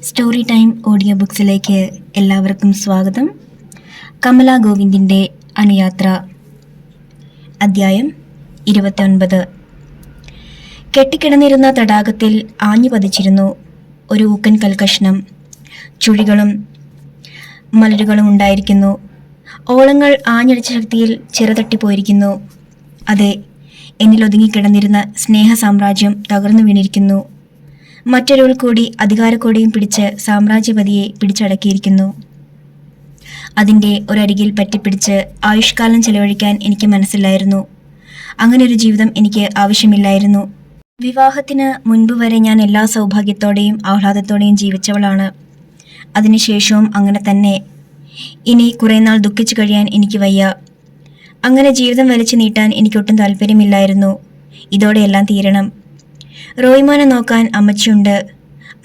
Story time audio ബുക്സിലേക്ക് എല്ലാവർക്കും സ്വാഗതം. കമല ഗോവിന്ദിൻ്റെ അണുയാത്ര, അധ്യായം 29. കെട്ടിക്കിടന്നിരുന്ന തടാകത്തിൽ ആഞ്ഞു പതിച്ചിരുന്നു ഒരു ഊക്കൻ കൽക്കഷ്ണം. ചുഴികളും മലരുകളും ഉണ്ടായിരിക്കുന്നു. ഓളങ്ങൾ ആഞ്ഞടിച്ച ശക്തിയിൽ ചിറതട്ടിപ്പോയിരിക്കുന്നു. അതെ, എന്നിൽ ഒതുങ്ങിക്കിടന്നിരുന്ന സ്നേഹ സാമ്രാജ്യം തകർന്നു വീണിരിക്കുന്നു. മറ്റൊരുവൾ കൂടി അധികാരക്കോടിയും പിടിച്ച് സാമ്രാജ്യപതിയെ പിടിച്ചടക്കിയിരിക്കുന്നു. അതിൻ്റെ ഒരരികിൽ പറ്റിപ്പിടിച്ച് ആയുഷ്കാലം ചെലവഴിക്കാൻ എനിക്ക് മനസ്സില്ലായിരുന്നു. അങ്ങനെ ഒരു ജീവിതം എനിക്ക് ആവശ്യമില്ലായിരുന്നു. വിവാഹത്തിന് മുൻപ് വരെ ഞാൻ എല്ലാ സൗഭാഗ്യത്തോടെയും ആഹ്ലാദത്തോടെയും ജീവിച്ചവളാണ്. അതിനുശേഷവും അങ്ങനെ തന്നെ. ഇനി കുറേ നാൾ ദുഃഖിച്ചു കഴിയാൻ എനിക്ക് വയ്യ. അങ്ങനെ ജീവിതം വലിച്ചു നീട്ടാൻ എനിക്കൊട്ടും താല്പര്യമില്ലായിരുന്നു. ഇതോടെ എല്ലാം തീരണം. റോയ്മോനെ നോക്കാൻ അമ്മച്ചിയുണ്ട്.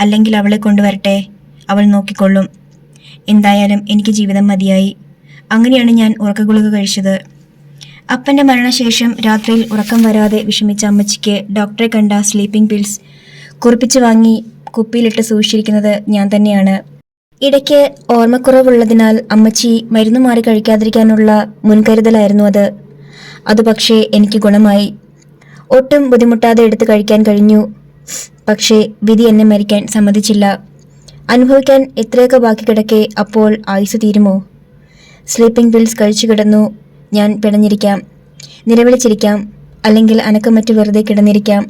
അല്ലെങ്കിൽ അവളെ കൊണ്ടുവരട്ടെ, അവൾ നോക്കിക്കൊള്ളും. എന്തായാലും എനിക്ക് ജീവിതം മതിയായി. അങ്ങനെയാണ് ഞാൻ ഉറക്കഗുളിക കഴിച്ചത്. അപ്പൻ്റെ മരണശേഷം രാത്രിയിൽ ഉറക്കം വരാതെ വിഷമിച്ച അമ്മച്ചിക്ക് ഡോക്ടറെ കണ്ട സ്ലീപ്പിംഗ് പിൽസ് കുറിപ്പിച്ച് വാങ്ങി കുപ്പിയിലിട്ട് സൂക്ഷിച്ചിരിക്കുന്നത് ഞാൻ തന്നെയാണ്. ഇടയ്ക്ക് ഓർമ്മക്കുറവുള്ളതിനാൽ അമ്മച്ചി മരുന്ന് മാറി കഴിക്കാതിരിക്കാനുള്ള മുൻകരുതലായിരുന്നു അത്. അതുപക്ഷേ എനിക്ക് ഗുണമായി. ഒട്ടും ബുദ്ധിമുട്ടാതെ എടുത്ത് കഴിക്കാൻ കഴിഞ്ഞു. പക്ഷേ വിധി എന്നെ മരിക്കാൻ സമ്മതിച്ചില്ല. അനുഭവിക്കാൻ എത്രയൊക്കെ ബാക്കി കിടക്കെ അപ്പോൾ ആയുസ് തീരുമോ? സ്ലീപ്പിംഗ് പിൽസ് കഴിച്ചു കിടന്നു. ഞാൻ പിടഞ്ഞിരിക്കാം, നിലവിളിച്ചിരിക്കാം, അല്ലെങ്കിൽ അനക്കമറ്റ് വെറുതെ കിടന്നിരിക്കാം.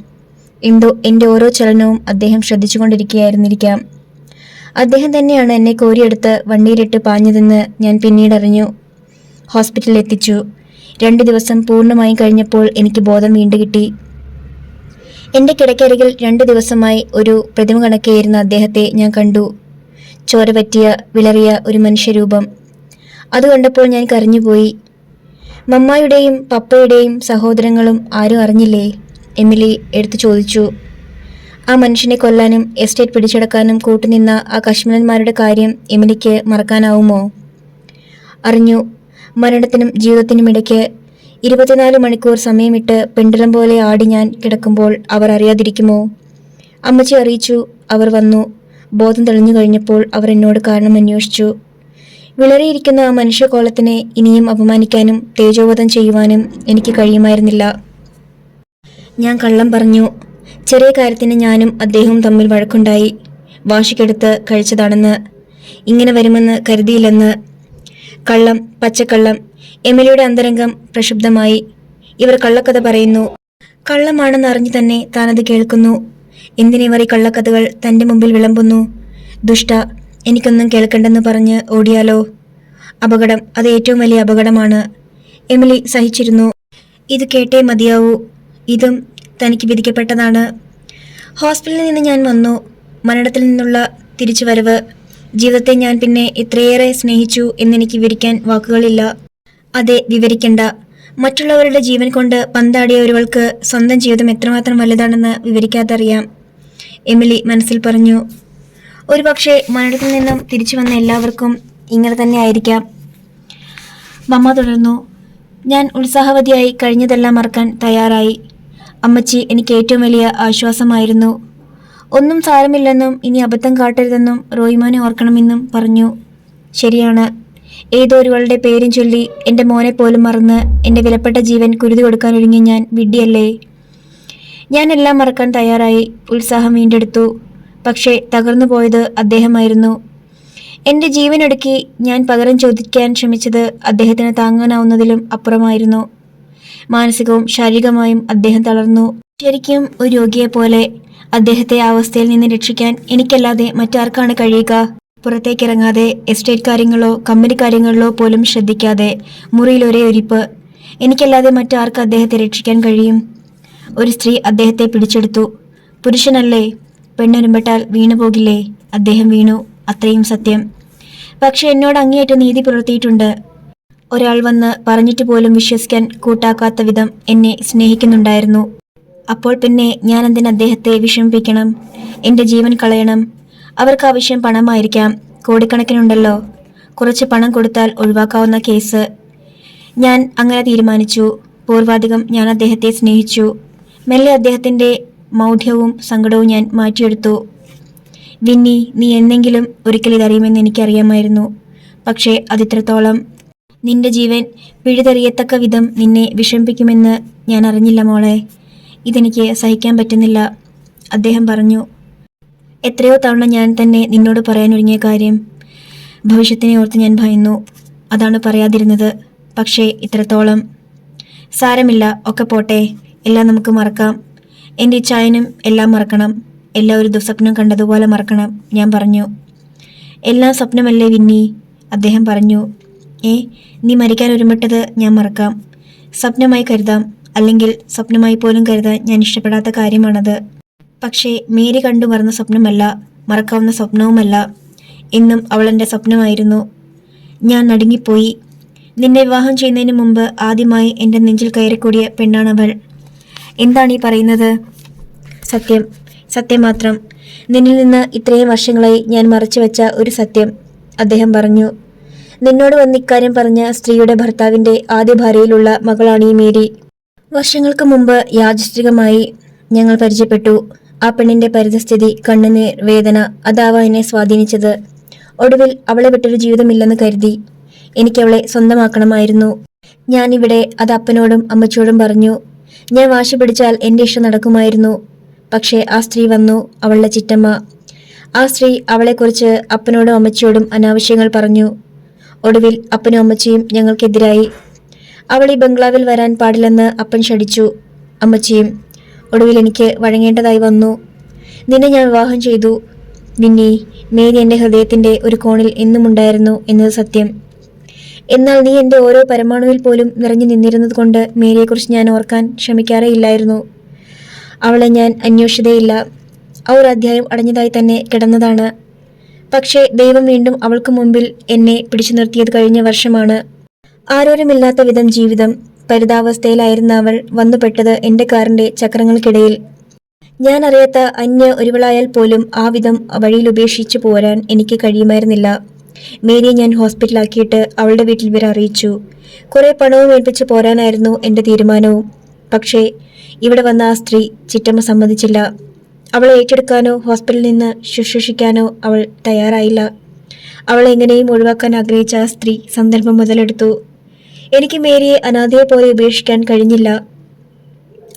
എൻ്റെ ഓരോ ചലനവും അദ്ദേഹം ശ്രദ്ധിച്ചുകൊണ്ടിരിക്കുകയായിരുന്നിരിക്കാം. അദ്ദേഹം തന്നെയാണ് എന്നെ കോരിയെടുത്ത് വണ്ടിയിലിട്ട് പാഞ്ഞതെന്ന് ഞാൻ പിന്നീടറിഞ്ഞു. ഹോസ്പിറ്റലിൽ എത്തിച്ചു. 2 ദിവസം പൂർണ്ണമായും കഴിഞ്ഞപ്പോൾ എനിക്ക് ബോധം വീണ്ടു കിട്ടി. എൻ്റെ കിടക്കരികിൽ 2 ദിവസമായി ഒരു പ്രതിമ കണക്കെയിരുന്ന അദ്ദേഹത്തെ ഞാൻ കണ്ടു. ചോര പറ്റിയ വിളറിയ ഒരു മനുഷ്യരൂപം. അത് കണ്ടപ്പോൾ ഞാൻ കരഞ്ഞുപോയി. മമ്മായുടെയും പപ്പയുടെയും സഹോദരങ്ങളും ആരും അറിഞ്ഞില്ലേ? എമിലി എടുത്തു ചോദിച്ചു. ആ മനുഷ്യനെ കൊല്ലാനും എസ്റ്റേറ്റ് പിടിച്ചെടുക്കാനും കൂട്ടുനിന്ന ആ കശ്മീരന്മാരുടെ കാര്യം എമിലിക്ക് മറക്കാനാവുമോ? അറിഞ്ഞു. മരണത്തിനും ജീവിതത്തിനും ഇടയ്ക്ക് 24 മണിക്കൂർ സമയമിട്ട് പെണ്ടുലം പോലെ ആടി ഞാൻ കിടക്കുമ്പോൾ അവർ അറിയാതിരിക്കുമോ? അമ്മച്ചി അറിയിച്ചു. അവർ വന്നു. ബോധം തെളിഞ്ഞു കഴിഞ്ഞപ്പോൾ അവർ എന്നോട് കാരണം അന്വേഷിച്ചു. വിളറിയിരിക്കുന്ന ആ മനുഷ്യകോലത്തിനെ ഇനിയും അപമാനിക്കാനും തേജോവധം ചെയ്യുവാനും എനിക്ക് കഴിയുമായിരുന്നില്ല. ഞാൻ കള്ളം പറഞ്ഞു. ചെറിയ കാര്യത്തിന് ഞാനും അദ്ദേഹവും തമ്മിൽ വഴക്കുണ്ടായി. വാശിക്കെടുത്ത് കഴിച്ചതാണെന്ന്, ഇങ്ങനെ വരുമെന്ന് കരുതിയില്ലെന്ന്. കള്ളം, പച്ചക്കള്ളം. എമിലിയുടെ അന്തരംഗം പ്രക്ഷുബ്ധമായി. ഇവർ കള്ളക്കഥ പറയുന്നു. കള്ളമാണെന്ന് അറിഞ്ഞു തന്നെ താനത് കേൾക്കുന്നു. എന്തിനിവർ ഈ കള്ളക്കഥകൾ തൻ്റെ മുമ്പിൽ വിളമ്പുന്നു? ദുഷ്ട, എനിക്കൊന്നും കേൾക്കണ്ടെന്ന് പറഞ്ഞ് ഓടിയാലോ? അപകടം, അത് ഏറ്റവും വലിയ അപകടമാണ്. എമിലി സഹിച്ചിരുന്നു. ഇത് കേട്ടേ മതിയാവൂ. ഇതും തനിക്ക് വിധിക്കപ്പെട്ടതാണ്. ഹോസ്പിറ്റലിൽ നിന്ന് ഞാൻ വന്നു. മരണത്തിൽ നിന്നുള്ള തിരിച്ചുവരവ്. ജീവിതത്തെ ഞാൻ പിന്നെ എത്രയേറെ സ്നേഹിച്ചു എന്നെനിക്ക് വിവരിക്കാൻ വാക്കുകളില്ല. അതെ, വിവരിക്കണ്ട. മറ്റുള്ളവരുടെ ജീവൻ കൊണ്ട് പന്താടിയ ഒരുവൾക്ക് സ്വന്തം ജീവിതം എത്രമാത്രം വലുതാണെന്ന് വിവരിക്കാതറിയാം, എമിലി മനസ്സിൽ പറഞ്ഞു. ഒരുപക്ഷെ മരണത്തിൽ നിന്നും തിരിച്ചു വന്ന എല്ലാവർക്കും ഇങ്ങനെ തന്നെ ആയിരിക്കാം. മമ്മ തുടർന്നു. ഞാൻ ഉത്സാഹവതിയായി കഴിഞ്ഞതെല്ലാം മറക്കാൻ തയ്യാറായി. അമ്മച്ചി എനിക്ക് ഏറ്റവും വലിയ ആശ്വാസമായിരുന്നു. ഒന്നും സാരമില്ലെന്നും ഇനി അബദ്ധം കാട്ടരുതെന്നും റോയ്മോനെ ഓർക്കണമെന്നും പറഞ്ഞു. ശരിയാണ്. ഏതോ ഒരുവളുടെ പേരും ചൊല്ലി എൻ്റെ മോനെ പോലും മറന്ന് എൻ്റെ വിലപ്പെട്ട ജീവൻ കുരുതി കൊടുക്കാനൊരുങ്ങി ഞാൻ വിഡ്ഢിയല്ലേ? ഞാൻ എല്ലാം മറക്കാൻ തയ്യാറായി. ഉത്സാഹം വീണ്ടെടുത്തു. പക്ഷേ തകർന്നു പോയത് അദ്ദേഹമായിരുന്നു. എൻ്റെ ജീവനൊടുക്കി ഞാൻ പകരം ചോദിക്കാൻ ശ്രമിച്ചത് അദ്ദേഹത്തിന് താങ്ങാനാവുന്നതിലും അപ്പുറമായിരുന്നു. മാനസികവും ശാരീരികമായും അദ്ദേഹം തളർന്നു. ശരിക്കും ഒരു രോഗിയെപ്പോലെ. അദ്ദേഹത്തെ ആ അവസ്ഥയിൽ നിന്ന് രക്ഷിക്കാൻ എനിക്കല്ലാതെ മറ്റാർക്കാണ് കഴിയുക? പുറത്തേക്കിറങ്ങാതെ, എസ്റ്റേറ്റ് കാര്യങ്ങളോ കമ്പനി കാര്യങ്ങളിലോ പോലും ശ്രദ്ധിക്കാതെ, മുറിയിൽ ഒരേ ഒരിപ്പ്. എനിക്കല്ലാതെ മറ്റാർക്ക് അദ്ദേഹത്തെ രക്ഷിക്കാൻ കഴിയും? ഒരു സ്ത്രീ അദ്ദേഹത്തെ പിടിച്ചെടുത്തു. പുരുഷനല്ലേ? പെണ്ണൊരുമ്പെട്ടാൽ വീണു പോകില്ലേ? അദ്ദേഹം വീണു, അത്രയും സത്യം. പക്ഷെ എന്നോട് അങ്ങേയറ്റം നീതി പുലർത്തിയിട്ടുണ്ട്. ഒരാൾ വന്ന് പറഞ്ഞിട്ട് പോലും വിശ്വസിക്കാൻ കൂട്ടാക്കാത്ത വിധം എന്നെ സ്നേഹിക്കുന്നുണ്ടായിരുന്നു. അപ്പോൾ പിന്നെ ഞാൻ എന്തിന് അദ്ദേഹത്തെ വിഷമിപ്പിക്കണം? എൻ്റെ ജീവൻ കളയണം? അവർക്ക് ആവശ്യം പണമായിരിക്കാം. കോടിക്കണക്കിനുണ്ടല്ലോ. കുറച്ച് പണം കൊടുത്താൽ ഒഴിവാക്കാവുന്ന കേസ്. ഞാൻ അങ്ങനെ തീരുമാനിച്ചു. പൂർവാധികം ഞാൻ അദ്ദേഹത്തെ സ്നേഹിച്ചു. മെല്ലെ അദ്ദേഹത്തിൻ്റെ മൗഢ്യവും സങ്കടവും ഞാൻ മാറ്റിയെടുത്തു. വിന്നി, നീ എന്നെങ്കിലും ഒരിക്കൽ ഇതറിയുമെന്ന് എനിക്കറിയാമായിരുന്നു. പക്ഷേ അതിത്രത്തോളം നിന്റെ ജീവൻ പിഴുതെറിയത്തക്ക വിധം നിന്നെ വിഷമിപ്പിക്കുമെന്ന് ഞാൻ അറിഞ്ഞില്ല മോളെ. ഇതെനിക്ക് സഹിക്കാൻ പറ്റുന്നില്ല, അദ്ദേഹം പറഞ്ഞു. എത്രയോ തവണ ഞാൻ തന്നെ നിന്നോട് പറയാനൊരുങ്ങിയ കാര്യം. ഭവിഷ്യത്തിനെ ഓർത്ത് ഞാൻ ഭയന്നു, അതാണ് പറയാതിരുന്നത്. പക്ഷേ ഇത്രത്തോളം. സാരമില്ല, ഒക്കെ പോട്ടെ, എല്ലാം നമുക്ക് മറക്കാം. എൻ്റെ ഇച്ഛായനും എല്ലാം മറക്കണം, എല്ലാം ഒരു ദുസ്വപ്നം കണ്ടതുപോലെ മറക്കണം, ഞാൻ പറഞ്ഞു. എല്ലാം സ്വപ്നമല്ലേ വിന്നി, അദ്ദേഹം പറഞ്ഞു. നീ മരിക്കാൻ ഒരുമിട്ടത് ഞാൻ മറക്കാം, സ്വപ്നമായി കരുതാം, അല്ലെങ്കിൽ സ്വപ്നമായി പോലും കരുതാൻ ഞാൻ ഇഷ്ടപ്പെടാത്ത കാര്യമാണത്. പക്ഷേ മേരി കണ്ടു മറന്ന സ്വപ്നമല്ല, മറക്കാവുന്ന സ്വപ്നവുമല്ല. എന്നും അവൾ എൻ്റെ സ്വപ്നമായിരുന്നു. ഞാൻ നടുങ്ങിപ്പോയി. നിന്നെ വിവാഹം ചെയ്യുന്നതിന് മുമ്പ് ആദ്യമായി എൻ്റെ നെഞ്ചിൽ കയറിക്കൂടിയ പെണ്ണാണവൾ. എന്താണ് ഈ പറയുന്നത്? സത്യം, സത്യം മാത്രം. നിന്നിൽ നിന്ന് ഇത്രയും വർഷങ്ങളായി ഞാൻ മറച്ചു വെച്ച ഒരു സത്യം, അദ്ദേഹം പറഞ്ഞു. നിന്നോട് വന്ന് ഇക്കാര്യം പറഞ്ഞ സ്ത്രീയുടെ ഭർത്താവിൻ്റെ ആദ്യ ഭാര്യയിലുള്ള മകളാണ് ഈ മേരി. വർഷങ്ങൾക്ക് മുമ്പ് യാദൃച്ഛികമായി ഞങ്ങൾ പരിചയപ്പെട്ടു. ആ പെണ്ണിന്റെ പരിതസ്ഥിതി, കണ്ണുനീർ, വേദന, അതാവാ എന്നെ സ്വാധീനിച്ചത്. ഒടുവിൽ അവളെ വിട്ടൊരു ജീവിതമില്ലെന്ന് കരുതി. എനിക്കവളെ സ്വന്തമാക്കണമായിരുന്നു. ഞാനിവിടെ അത് അപ്പനോടും അമ്മച്ചോടും പറഞ്ഞു. ഞാൻ വാശി പിടിച്ചാൽ എൻ്റെ ഇഷ്ടം നടക്കുമായിരുന്നു. പക്ഷേ ആ സ്ത്രീ വന്നു, അവളുടെ ചിറ്റമ്മ. ആ സ്ത്രീ അവളെക്കുറിച്ച് അപ്പനോടും അമ്മച്ചിയോടും അനാവശ്യങ്ങൾ പറഞ്ഞു. ഒടുവിൽ അപ്പനും അമ്മച്ചിയും ഞങ്ങൾക്കെതിരായി. അവൾ ഈ ബംഗ്ലാവിൽ വരാൻ പാടില്ലെന്ന് അപ്പൻ ശടിച്ചു, അമ്മച്ചിയും. ഒടുവിൽ എനിക്ക് വഴങ്ങേണ്ടതായി വന്നു. നിന്നെ ഞാൻ വിവാഹം ചെയ്തു വിന്നി. മേരി എൻ്റെ ഹൃദയത്തിൻ്റെ ഒരു കോണിൽ എന്നുമുണ്ടായിരുന്നു എന്നത് സത്യം. എന്നാൽ നീ എൻ്റെ ഓരോ പരമാണുവിൽ പോലും നിറഞ്ഞു നിന്നിരുന്നത് കൊണ്ട് മേരിയെക്കുറിച്ച് ഞാൻ ഓർക്കാൻ ശ്രമിക്കാറേയില്ലായിരുന്നു. അവളെ ഞാൻ അന്വേഷിച്ചതേയില്ല. ആ ഒരു അധ്യായം അടഞ്ഞതായി തന്നെ കിടന്നതാണ്. പക്ഷേ ദൈവം വീണ്ടും അവൾക്ക് മുമ്പിൽ എന്നെ പിടിച്ചു നിർത്തിയത് കഴിഞ്ഞ വർഷമാണ്. ആരോരുമില്ലാത്ത വിധം ജീവിതം പരിതാവസ്ഥയിലായിരുന്ന അവൾ വന്നുപെട്ടത് എൻ്റെ കാറിൻ്റെ ചക്രങ്ങൾക്കിടയിൽ. ഞാൻ അറിയാത്ത അന്യ ഒരുവളായാൽ പോലും ആ വിധം വഴിയിൽ ഉപേക്ഷിച്ചു പോരാൻ എനിക്ക് കഴിയുമായിരുന്നില്ല. മേരിയെ ഞാൻ ഹോസ്പിറ്റലാക്കിയിട്ട് അവളുടെ വീട്ടിൽ ഇവരെ അറിയിച്ചു. കുറെ പണവും ഏൽപ്പിച്ച് പോരാനായിരുന്നു എൻ്റെ തീരുമാനവും. പക്ഷേ ഇവിടെ വന്ന ആ സ്ത്രീ ചിറ്റമ്മ സമ്മതിച്ചില്ല. അവളെ ഏറ്റെടുക്കാനോ ഹോസ്പിറ്റലിൽ നിന്ന് ശുശ്രൂഷിക്കാനോ അവൾ തയ്യാറായില്ല. അവളെ എങ്ങനെയും ഒഴിവാക്കാൻ ആഗ്രഹിച്ച ആ സ്ത്രീ സന്ദർഭം മുതലെടുത്തു. എനിക്ക് മേരിയെ അനാഥയെ പോലെ ഉപേക്ഷിക്കാൻ കഴിഞ്ഞില്ല.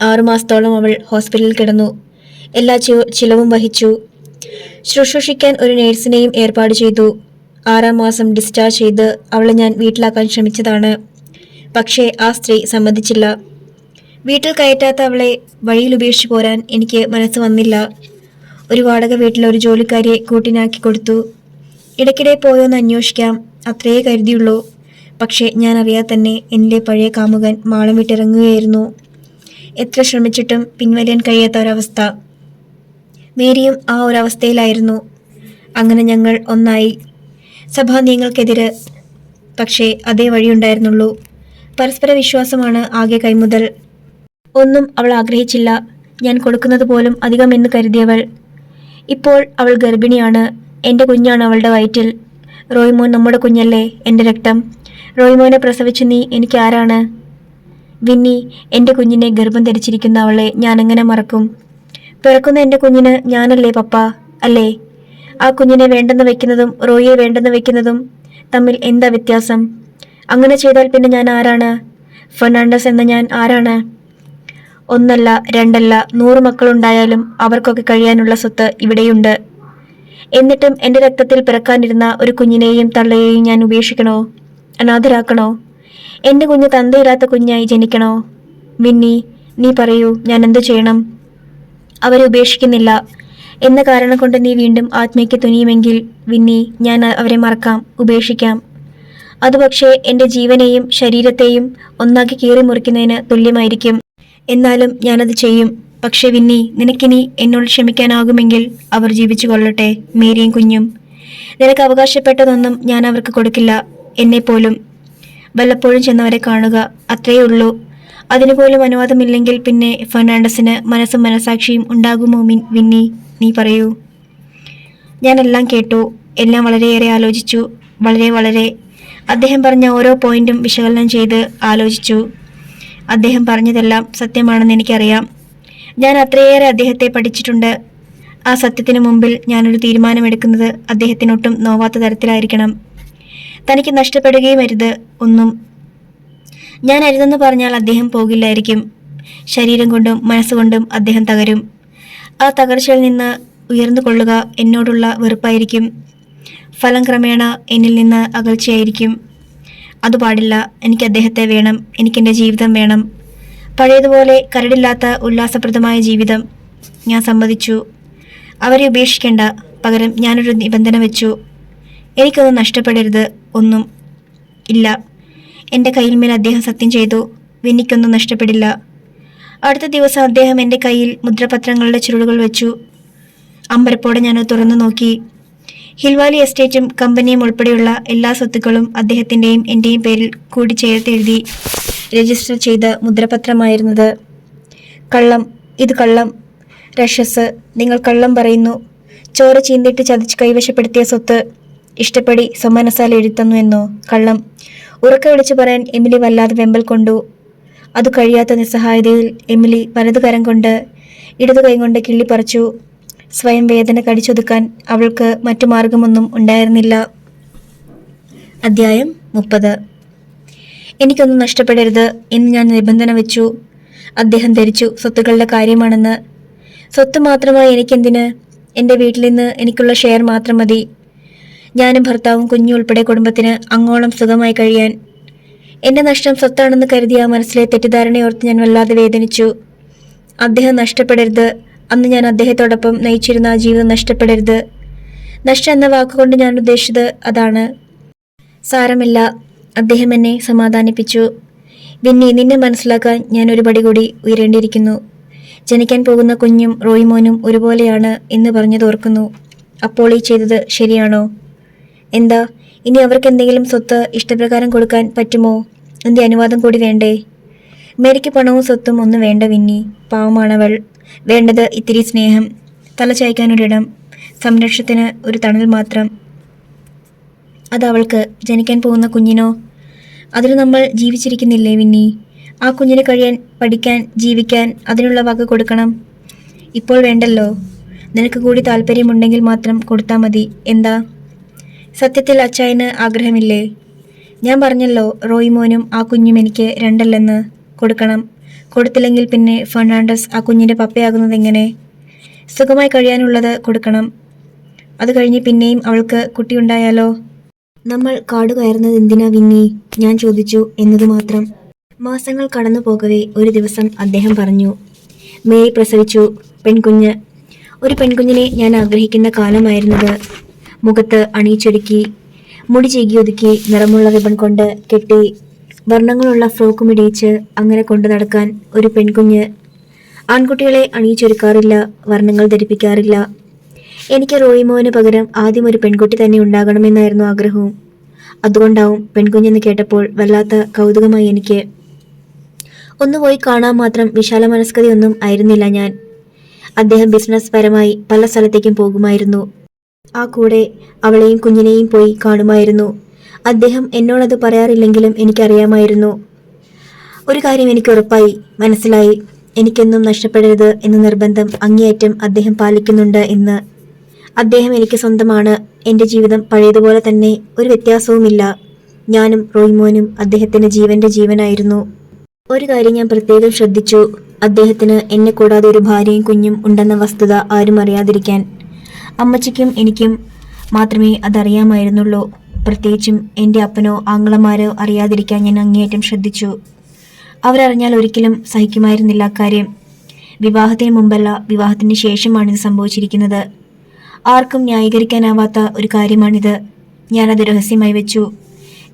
6 മാസത്തോളം അവൾ ഹോസ്പിറ്റലിൽ കിടന്നു. എല്ലാ ചിലവും വഹിച്ചു. ശുശ്രൂഷിക്കാൻ ഒരു നേഴ്സിനെയും ഏർപ്പാട് ചെയ്തു. 6-ാം മാസം ഡിസ്ചാർജ് ചെയ്ത് അവളെ ഞാൻ വീട്ടിലാക്കാൻ ശ്രമിച്ചതാണ്. പക്ഷേ ആ സ്ത്രീ സമ്മതിച്ചില്ല. വീട്ടിൽ കയറ്റാത്ത അവളെ വഴിയിൽ ഉപേക്ഷിച്ചു പോരാൻ എനിക്ക് മനസ്സ് വന്നില്ല. ഒരു വാടക വീട്ടിൽ ഒരു ജോലിക്കാരിയെ കൂട്ടിനാക്കി കൊടുത്തു. ഇടയ്ക്കിടെ പോയോന്ന് അന്വേഷിക്കാം, അത്രയേ കരുതിയുള്ളൂ. പക്ഷേ ഞാൻ അറിയാതെ തന്നെ എൻ്റെ പഴയ കാമുകൻ മാളം വിട്ടിറങ്ങുകയായിരുന്നു. എത്ര ശ്രമിച്ചിട്ടും പിൻവലിയാൻ കഴിയാത്ത ഒരവസ്ഥ. മേരിയും ആ ഒരവസ്ഥയിലായിരുന്നു. അങ്ങനെ ഞങ്ങൾ ഒന്നായി. സഭാ നിയമങ്ങൾക്കെതിരെ. പക്ഷേ അതേ വഴിയുണ്ടായിരുന്നുള്ളൂ. പരസ്പര വിശ്വാസമാണ് ആകെ കൈമുതൽ. ഒന്നും അവൾ ആഗ്രഹിച്ചില്ല. ഞാൻ കൊടുക്കുന്നത് പോലും അധികമെന്ന് കരുതിയവൾ. ഇപ്പോൾ അവൾ ഗർഭിണിയാണ്. എൻ്റെ കുഞ്ഞാണ് അവളുടെ വയറ്റിൽ. റോയ്മോൻ നമ്മുടെ കുഞ്ഞല്ലേ, എൻ്റെ രക്തം. റോയ്മോനെ പ്രസവിച്ച നീ എനിക്ക് ആരാണ്? വിന്നി, എൻ്റെ കുഞ്ഞിനെ ഗർഭം ധരിച്ചിരിക്കുന്ന അവളെ ഞാനെങ്ങനെ മറക്കും? പിറക്കുന്ന എൻ്റെ കുഞ്ഞിന് ഞാനല്ലേ പപ്പ, അല്ലേ? ആ കുഞ്ഞിനെ വേണ്ടെന്ന് വെക്കുന്നതും റോയിയെ വേണ്ടെന്ന് വെക്കുന്നതും തമ്മിൽ എന്താ വ്യത്യാസം? അങ്ങനെ ചെയ്താൽ പിന്നെ ഞാൻ ആരാണ്? ഫെർണാണ്ടസ് എന്ന ഞാൻ ആരാണ്? 1 അല്ല 2 അല്ല 100 മക്കളുണ്ടായാലും അവർക്കൊക്കെ കഴിയാനുള്ള സ്വത്ത് ഇവിടെയുണ്ട്. എന്നിട്ടും എൻ്റെ രക്തത്തിൽ പിറക്കാനിരുന്ന ഒരു കുഞ്ഞിനെയും തള്ളയെയും ഞാൻ ഉപേക്ഷിക്കണോ? അനാഥരാക്കണോ? എൻ്റെ കുഞ്ഞ് തന്തയില്ലാത്ത കുഞ്ഞായി ജനിക്കണോ? വിന്നി, നീ പറയൂ, ഞാൻ എന്തു ചെയ്യണം? അവരെ ഉപേക്ഷിക്കുന്നില്ല എന്ന കാരണം കൊണ്ട് നീ വീണ്ടും ആത്മയ്ക്ക് തുനിയുമെങ്കിൽ വിന്നി, ഞാൻ അവരെ മറക്കാം, ഉപേക്ഷിക്കാം. അത് പക്ഷേ എൻ്റെ ജീവനെയും ശരീരത്തെയും ഒന്നാക്കി കീറി മുറിക്കുന്നതിന് തുല്യമായിരിക്കും. എന്നാലും ഞാനത് ചെയ്യും. പക്ഷെ വിന്നി, നിനക്കിനി എന്നോട് ക്ഷമിക്കാനാകുമെങ്കിൽ അവർ ജീവിച്ചു കൊള്ളട്ടെ, മേരിയും കുഞ്ഞും. നിനക്ക് അവകാശപ്പെട്ടതൊന്നും ഞാൻ അവർക്ക് കൊടുക്കില്ല. എന്നെപ്പോലും വല്ലപ്പോഴും ചെന്നവരെ കാണുക, അത്രയേ ഉള്ളൂ. അതിനുപോലും അനുവാദമില്ലെങ്കിൽ പിന്നെ ഫെർണാണ്ടസിന് മനസ്സും മനസാക്ഷിയും ഉണ്ടാകുമോ വിന്നി, നീ പറയൂ. ഞാനെല്ലാം കേട്ടു, എല്ലാം വളരെയേറെ ആലോചിച്ചു. വളരെ അദ്ദേഹം പറഞ്ഞ ഓരോ പോയിന്റും വിശകലനം ചെയ്ത് ആലോചിച്ചു. അദ്ദേഹം പറഞ്ഞതെല്ലാം സത്യമാണെന്ന് എനിക്കറിയാം. ഞാൻ അത്രയേറെ അദ്ദേഹത്തെ പഠിച്ചിട്ടുണ്ട്. ആ സത്യത്തിന് മുമ്പിൽ ഞാനൊരു തീരുമാനമെടുക്കുന്നത് അദ്ദേഹത്തിനൊട്ടും നോവാത്ത തരത്തിലായിരിക്കണം. തനിക്ക് നഷ്ടപ്പെടുകയും അരുത് ഒന്നും. ഞാൻ അരുതെന്ന് പറഞ്ഞാൽ അദ്ദേഹം പോകില്ലായിരിക്കും. ശരീരം കൊണ്ടും മനസ്സുകൊണ്ടും അദ്ദേഹം തകരും. ആ തകർച്ചയിൽ നിന്ന് ഉയർന്നു കൊള്ളുക എന്നോടുള്ള വെറുപ്പായിരിക്കും. ഫലം ക്രമേണ എന്നിൽ നിന്ന് അകൽച്ചയായിരിക്കും. അത് പാടില്ല. എനിക്ക് അദ്ദേഹത്തെ വേണം. എനിക്കെൻ്റെ ജീവിതം വേണം. പഴയതുപോലെ കരടില്ലാത്ത ഉല്ലാസപ്രദമായ ജീവിതം. ഞാൻ സമ്മതിച്ചു. അവരെ ഉപേക്ഷിക്കേണ്ട. പകരം ഞാനൊരു നിബന്ധന വെച്ചു. എനിക്കൊന്നും നഷ്ടപ്പെടരുത്. ഒന്നും ഇല്ല. എൻ്റെ കയ്യിൽമേൽ അദ്ദേഹം സത്യം ചെയ്തു. വിന്നിക്കൊന്നും നഷ്ടപ്പെടില്ല. അടുത്ത ദിവസം അദ്ദേഹം എൻ്റെ കയ്യിൽ മുദ്രപത്രങ്ങളുടെ ചുരുളുകൾ വെച്ചു. അമ്പരപ്പോടെ ഞാനത് തുറന്നു നോക്കി. ഹിൽവാലി എസ്റ്റേറ്റും കമ്പനിയും ഉൾപ്പെടെയുള്ള എല്ലാ സ്വത്തുക്കളും അദ്ദേഹത്തിൻ്റെയും എൻ്റെയും പേരിൽ കൂടി ചേർത്തെഴുതി രജിസ്റ്റർ ചെയ്ത മുദ്രപത്രമായിരുന്നത്. കള്ളം, ഇത് കള്ളം. രക്ഷസ്, നിങ്ങൾ കള്ളം പറയുന്നു. ചോര ചീന്തിട്ട് ചതിച്ച് കൈവശപ്പെടുത്തിയ സ്വത്ത് ഇഷ്ടപ്പെടി സമ്മാനസാല എഴുത്തന്നു എന്നോ? കള്ളം. ഉറക്കെ വിളിച്ചു പറയാൻ എമിലി വല്ലാതെ വെമ്പൽ കൊണ്ടു. അത് കഴിയാത്ത നിസ്സഹായതയിൽ എമിലി വലതു കരം കൊണ്ട് ഇടതു കൈ കൊണ്ട് കിള്ളിപ്പറിച്ചു. സ്വയം വേദന കടിച്ചൊതുക്കാൻ അവൾക്ക് മറ്റു മാർഗമൊന്നും ഉണ്ടായിരുന്നില്ല. അധ്യായം 30. എനിക്കൊന്നും നഷ്ടപ്പെടരുത് എന്ന് ഞാൻ നിബന്ധന വെച്ചു. അദ്ദേഹം ധരിച്ചു സ്വത്തുക്കളുടെ കാര്യമാണെന്ന്. സ്വത്ത് മാത്രമായി എനിക്കെന്തിന്? എൻ്റെ വീട്ടിൽ നിന്ന് എനിക്കുള്ള ഷെയർ മാത്രം മതി. ഞാനും ഭർത്താവും കുഞ്ഞും ഉൾപ്പെടെ കുടുംബത്തിന് അങ്ങോളം സുഖമായി കഴിയാൻ. എൻ്റെ നഷ്ടം സ്വത്താണെന്ന് കരുതിയ മനസ്സിലെ തെറ്റിദ്ധാരണയോർത്ത് ഞാൻ വല്ലാതെ വേദനിച്ചു. അദ്ദേഹം നഷ്ടപ്പെടരുത്. അന്ന് ഞാൻ അദ്ദേഹത്തോടൊപ്പം നയിച്ചിരുന്ന ആ ജീവിതം നഷ്ടപ്പെടരുത്. നഷ്ടം എന്ന വാക്കുകൊണ്ട് ഞാൻ ഉദ്ദേശിച്ചത് അതാണ്. സാരമില്ല, അദ്ദേഹം എന്നെ സമാധാനിപ്പിച്ചു. വിന്നി, നിന്നെ മനസ്സിലാക്കാൻ ഞാൻ ഒരു പടി കൂടി ഉയരേണ്ടിയിരിക്കുന്നു. ജനിക്കാൻ പോകുന്ന കുഞ്ഞും റോയ്മോനും ഒരുപോലെയാണ് എന്ന് പറഞ്ഞതോർക്കുന്നു. അപ്പോൾ ഈ ചെയ്തത് ശരിയാണോ? എന്താ, ഇനി അവർക്ക് എന്തെങ്കിലും സ്വത്ത് ഇഷ്ടപ്രകാരം കൊടുക്കാൻ പറ്റുമോ? എൻ്റെ അനുവാദം കൂടി വേണ്ടേ? മേരിക്ക് പണവും സ്വത്തും ഒന്നും വേണ്ട വിന്നി. പാവമാണവൾ. വേണ്ടത് ഇത്തിരി സ്നേഹം, തലചായ്ക്കാനൊരിടം, സംരക്ഷണത്തിന് ഒരു തണൽ മാത്രം. അതവൾക്ക്. ജനിക്കാൻ പോകുന്ന കുഞ്ഞിനോ? അതിന് നമ്മൾ ജീവിച്ചിരിക്കുന്നില്ലേ വിന്നി? ആ കുഞ്ഞിന് കഴിയാൻ, പഠിക്കാൻ, ജീവിക്കാൻ അതിനുള്ള വക കൊടുക്കണം. ഇപ്പോൾ വേണ്ടല്ലോ. നിനക്ക് കൂടി താല്പര്യമുണ്ടെങ്കിൽ മാത്രം കൊടുത്താൽ മതി. എന്താ? സത്യത്തിൽ അച്ചായന് ആഗ്രഹമില്ലേ? ഞാൻ പറഞ്ഞല്ലോ, റോയ്മോനും ആ കുഞ്ഞും എനിക്ക് രണ്ടല്ലെന്ന്. കൊടുക്കണം. കൊടുത്തില്ലെങ്കിൽ പിന്നെ ഫെർണാണ്ടസ് ആ കുഞ്ഞിൻ്റെ പപ്പയാകുന്നത് എങ്ങനെ? സുഖമായി കഴിയാനുള്ളത് കൊടുക്കണം. അത് കഴിഞ്ഞ് പിന്നെയും അവൾക്ക് കുട്ടിയുണ്ടായാലോ? നമ്മൾ കാട് കയറുന്നത് എന്തിനാ വിന്നി? ഞാൻ ചോദിച്ചു എന്നത് മാത്രം. മാസങ്ങൾ കടന്നു പോകവേ ഒരു ദിവസം അദ്ദേഹം പറഞ്ഞു, മേരി പ്രസവിച്ചു. പെൺകുഞ്ഞ്. ഒരു പെൺകുഞ്ഞിനെ ഞാൻ ആഗ്രഹിക്കുന്ന കാലമായിരുന്നത്. മുഖത്ത് അണിയിച്ചൊരുക്കി, മുടി ചീകി ഒതുക്കി, നിറമുള്ള റിബൺ കൊണ്ട് കെട്ടി, വർണ്ണങ്ങളുള്ള ഫ്രോക്കും ഇടിയിച്ച് അങ്ങനെ കൊണ്ടു നടക്കാൻ ഒരു പെൺകുഞ്ഞ്. ആൺകുട്ടികളെ അണിയിച്ചൊരുക്കാറില്ല, വർണ്ണങ്ങൾ ധരിപ്പിക്കാറില്ല. എനിക്ക് റോയ്മോന് പകരം ആദ്യം ഒരു പെൺകുട്ടി തന്നെ ഉണ്ടാകണമെന്നായിരുന്നു ആഗ്രഹവും. അതുകൊണ്ടാവും പെൺകുഞ്ഞെന്ന് കേട്ടപ്പോൾ വല്ലാത്ത കൗതുകമായി എനിക്ക്. ഒന്നുപോയി കാണാൻ മാത്രം വിശാല മനസ്കതയൊന്നും ആയിരുന്നില്ല ഞാൻ. അദ്ദേഹം ബിസിനസ് പരമായി പല സ്ഥലത്തേക്കും പോകുമായിരുന്നു. ആ കൂടെ അവളെയും കുഞ്ഞിനെയും പോയി കാണുമായിരുന്നു. അദ്ദേഹം എന്നോടത് പറയാറില്ലെങ്കിലും എനിക്കറിയാമായിരുന്നു. ഒരു കാര്യം എനിക്ക് ഉറപ്പായി, മനസ്സിലായി. എനിക്കൊന്നും നഷ്ടപ്പെടരുത് എന്ന നിർബന്ധം അങ്ങേയറ്റം അദ്ദേഹം പാലിക്കുന്നുണ്ട് എന്ന്. അദ്ദേഹം എനിക്ക് സ്വന്തമാണ്. എൻ്റെ ജീവിതം പഴയതുപോലെ തന്നെ, ഒരു വ്യത്യാസവുമില്ല. ഞാനും റോയ്മോനും അദ്ദേഹത്തിൻ്റെ ജീവന്റെ ജീവനായിരുന്നു. ഒരു കാര്യം ഞാൻ പ്രത്യേകം ശ്രദ്ധിച്ചു. അദ്ദേഹത്തിന് എന്നെ കൂടാതെ ഒരു ഭാര്യയും കുഞ്ഞും ഉണ്ടെന്ന വസ്തുത ആരും അറിയാതിരിക്കാൻ. അമ്മച്ചിക്കും എനിക്കും മാത്രമേ അതറിയാമായിരുന്നുള്ളൂ. പ്രത്യേകിച്ചും എൻ്റെ അപ്പനോ ആങ്ങളമാരോ അറിയാതിരിക്കാൻ ഞാൻ അങ്ങേയറ്റം ശ്രദ്ധിച്ചു. അവരറിഞ്ഞാൽ ഒരിക്കലും സഹിക്കുമായിരുന്നില്ല അക്കാര്യം. വിവാഹത്തിന് മുമ്പല്ല, വിവാഹത്തിന് ശേഷമാണിത് സംഭവിച്ചിരിക്കുന്നത്. ആർക്കും ന്യായീകരിക്കാനാവാത്ത ഒരു കാര്യമാണിത്. ഞാനത് രഹസ്യമായി വെച്ചു.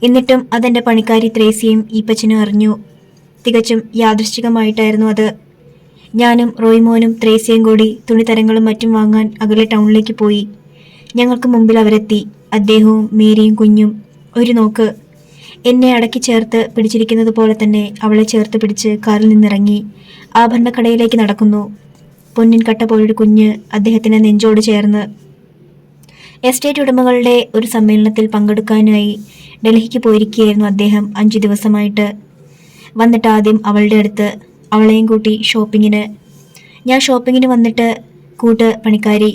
എന്നിട്ടും അതെൻ്റെ പണിക്കാരി ത്രേസിയും ഈപ്പച്ചനും അറിഞ്ഞു. തികച്ചും യാദൃശ്ചികമായിട്ടായിരുന്നു അത്. ഞാനും റോയ്മോനും ത്രേസിയും കൂടി തുണിത്തരങ്ങളും മറ്റും വാങ്ങാൻ അകലെ ടൗണിലേക്ക് പോയി. ഞങ്ങൾക്ക് മുമ്പിൽ അവരെത്തി. അദ്ദേഹവും മേരിയും കുഞ്ഞും. ഒരു നോക്ക്. എന്നെ അടക്കി ചേർത്ത് പിടിച്ചിരിക്കുന്നത് പോലെ തന്നെ അവളെ ചേർത്ത് പിടിച്ച് കാറിൽ നിന്നിറങ്ങി ആഭരണക്കടയിലേക്ക് നടക്കുന്നു. പൊന്നിൻ കട്ട പോലൊരു കുഞ്ഞ് അദ്ദേഹത്തിന് നെഞ്ചോട് ചേർന്ന്. എസ്റ്റേറ്റ് ഉടമകളുടെ ഒരു സമ്മേളനത്തിൽ പങ്കെടുക്കാനായി ഡൽഹിക്ക് പോയിരിക്കുകയായിരുന്നു അദ്ദേഹം 5 ദിവസമായിട്ട്. വന്നിട്ട് ആദ്യം അവളുടെ അടുത്ത്, അവളെയും കൂട്ടി ഷോപ്പിങ്ങിന്. ഞാൻ ഷോപ്പിങ്ങിന് വന്നിട്ട് കൂട്ട് പണിക്കാരി.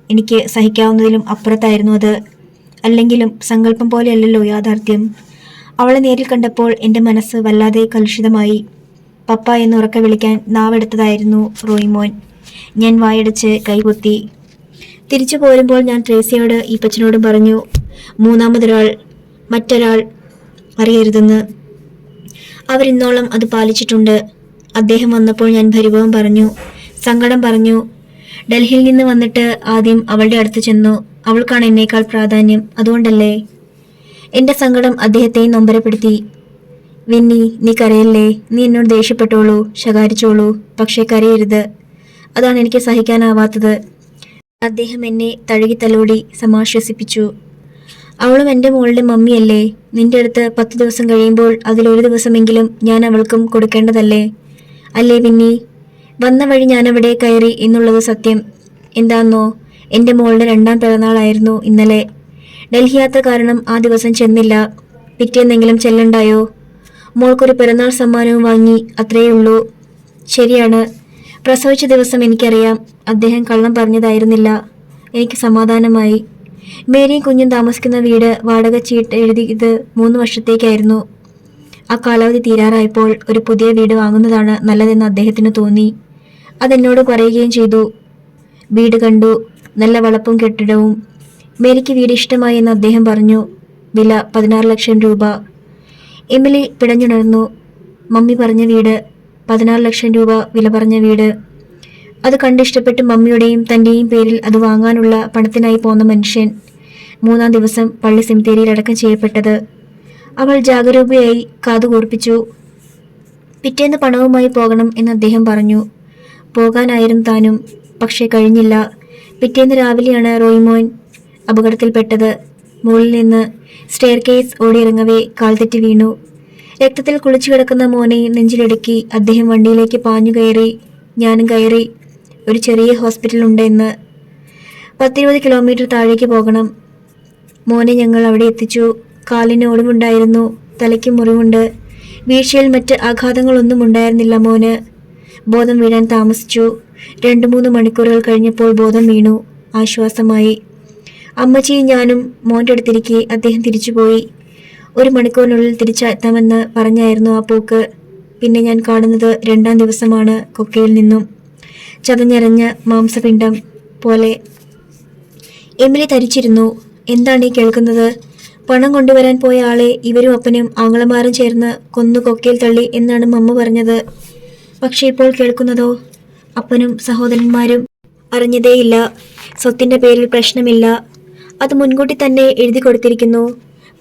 എനിക്ക് സഹിക്കാവുന്നതിലും അപ്പുറത്തായിരുന്നു അത്. അല്ലെങ്കിലും സങ്കല്പം പോലെയല്ലല്ലോ യാഥാർത്ഥ്യം. അവളെ നേരിൽ കണ്ടപ്പോൾ എൻ്റെ മനസ്സ് വല്ലാതെ കലുഷിതമായി. പപ്പ എന്ന് ഉറക്കെ വിളിക്കാൻ നാവെടുത്തതായിരുന്നു റോയ്മോൻ. ഞാൻ വായടച്ച് കൈകുത്തി. തിരിച്ചു പോരുമ്പോൾ ഞാൻ ട്രേസിയോട് ഈപ്പച്ചനോടും പറഞ്ഞു, മറ്റൊരാൾ അറിയരുതെന്ന്. അവരിന്നോളം അത് പാലിച്ചിട്ടുണ്ട്. അദ്ദേഹം വന്നപ്പോൾ ഞാൻ പരിഭവം പറഞ്ഞു, സങ്കടം പറഞ്ഞു. ഡൽഹിയിൽ നിന്ന് വന്നിട്ട് ആദ്യം അവളുടെ അടുത്ത് ചെന്നു. അവൾക്കാണ് എന്നേക്കാൾ പ്രാധാന്യം. അതുകൊണ്ടല്ലേ? എൻ്റെ സങ്കടം അദ്ദേഹത്തെയും നൊമ്പരപ്പെടുത്തി. വിന്നി, നീ കരയല്ലേ. നീ എന്നോട് ദേഷ്യപ്പെട്ടോളൂ, ശകാരിച്ചോളൂ, പക്ഷേ കരയരുത്. അതാണ് എനിക്ക് സഹിക്കാനാവാത്തത്. അദ്ദേഹം എന്നെ തഴുകിത്തലോടി സമാശ്വസിപ്പിച്ചു. അവളും എൻ്റെ മോളുടെ മമ്മിയല്ലേ. നിന്റെ അടുത്ത് 10 ദിവസം കഴിയുമ്പോൾ അതിലൊരു ദിവസമെങ്കിലും ഞാൻ അവൾക്കും കൊടുക്കേണ്ടതല്ലേ? അല്ലേ വിന്നി? വന്ന വഴി ഞാനവിടെ കയറി എന്നുള്ളത് സത്യം. എന്താന്നോ, എൻ്റെ മോളുടെ 2ാം പിറന്നാളായിരുന്നു ഇന്നലെ. ഡൽഹി യാത്ര കാരണം ആ ദിവസം ചെന്നില്ല. പിറ്റേന്നെങ്കിലും ചെല്ലണ്ടായോ? മോൾക്കൊരു പിറന്നാൾ സമ്മാനവും വാങ്ങി, അത്രയേ ഉള്ളൂ. ശരിയാണ്, പ്രസവിച്ച ദിവസം എനിക്കറിയാം. അദ്ദേഹം കള്ളം പറഞ്ഞതായിരുന്നില്ല. എനിക്ക് സമാധാനമായി. മേരിയും കുഞ്ഞും താമസിക്കുന്ന വീട് വാടക ചീട്ട് എഴുതിയത് 3 വർഷത്തേക്കായിരുന്നു. ആ കാലാവധി തീരാറായപ്പോൾ ഒരു പുതിയ വീട് വാങ്ങുന്നതാണ് നല്ലതെന്ന് അദ്ദേഹത്തിന് തോന്നി. അതെന്നോട് പറയുകയും ചെയ്തു. വീട് കണ്ടു. നല്ല വളപ്പും കെട്ടിടവും. മേരിക്ക് വീട് ഇഷ്ടമായി എന്ന് അദ്ദേഹം പറഞ്ഞു. വില 16 ലക്ഷം രൂപ. എമിലി പിടഞ്ഞുണർന്നു. മമ്മി പറഞ്ഞ വീട്, 16 ലക്ഷം രൂപ വില പറഞ്ഞ വീട്. അത് കണ്ടിഷ്ടപ്പെട്ട് മമ്മിയുടെയും തൻ്റെയും പേരിൽ അത് വാങ്ങാനുള്ള പണത്തിനായി പോന്ന മനുഷ്യൻ 3-ാം ദിവസം പള്ളി സെമിത്തേരിയിൽ അടക്കം ചെയ്യപ്പെട്ടത്. അവൾ ജാഗരൂകയായി കാതുകൂർപ്പിച്ചു. പിറ്റേന്ന് പണവുമായി പോകണം എന്ന് അദ്ദേഹം പറഞ്ഞു. പോകാനായിരുന്നു താനും, പക്ഷേ കഴിഞ്ഞില്ല. പിറ്റേന്ന് രാവിലെയാണ് റോയ്മോൻ അപകടത്തിൽപ്പെട്ടത്. മുകളിൽ നിന്ന് സ്റ്റെയർ കേസ് ഓടിയിറങ്ങവേ കാൽതെറ്റി വീണു. രക്തത്തിൽ കുളിച്ചു കിടക്കുന്ന മോനെ നെഞ്ചിലിടുക്കി അദ്ദേഹം വണ്ടിയിലേക്ക് പാഞ്ഞു കയറി. ഞാനും കയറി. ഒരു ചെറിയ ഹോസ്പിറ്റൽ ഉണ്ട് എന്ന്. 10-20 കിലോമീറ്റർ താഴേക്ക് പോകണം. മോനെ ഞങ്ങൾ അവിടെ എത്തിച്ചു. കാലിന് ഒടിവുണ്ടായിരുന്നു, തലയ്ക്ക് മുറിവുണ്ട്. വീഴ്ചയിൽ മറ്റ് ആഘാതങ്ങളൊന്നും ഉണ്ടായിരുന്നില്ല മോന്. ബോധം വീഴാൻ താമസിച്ചു. 2-3 മണിക്കൂറുകൾ കഴിഞ്ഞപ്പോൾ ബോധം വീണു. ആശ്വാസമായി. അമ്മച്ചിയും ഞാനും മോൻ്റെ അടുത്തിരിക്കെ അദ്ദേഹം തിരിച്ചുപോയി. 1 മണിക്കൂറിനുള്ളിൽ തിരിച്ചെത്താമെന്ന് പറഞ്ഞായിരുന്നു ആ പോക്ക്. പിന്നെ ഞാൻ കാണുന്നത് 2-ാം ദിവസമാണ്. കൊക്കയിൽ നിന്നും ചതഞ്ഞരഞ്ഞ മാംസപിണ്ഡം പോലെ. എമിലി തരിച്ചിരുന്നു. എന്താണ് ഈ കേൾക്കുന്നത്? പണം കൊണ്ടുവരാൻ പോയ ആളെ ഇവരും അപ്പനും ആങ്ങളമാരും ചേർന്ന് കൊന്നു കൊക്കയിൽ തള്ളി എന്നാണ് മമ്മ പറഞ്ഞത്. പക്ഷെ ഇപ്പോൾ കേൾക്കുന്നതോ? അപ്പനും സഹോദരന്മാരും അറിഞ്ഞതേയില്ല. സ്വത്തിന്റെ പേരിൽ പ്രശ്നമില്ല. അത് മുൻകൂട്ടി തന്നെ എഴുതി കൊടുത്തിരിക്കുന്നു.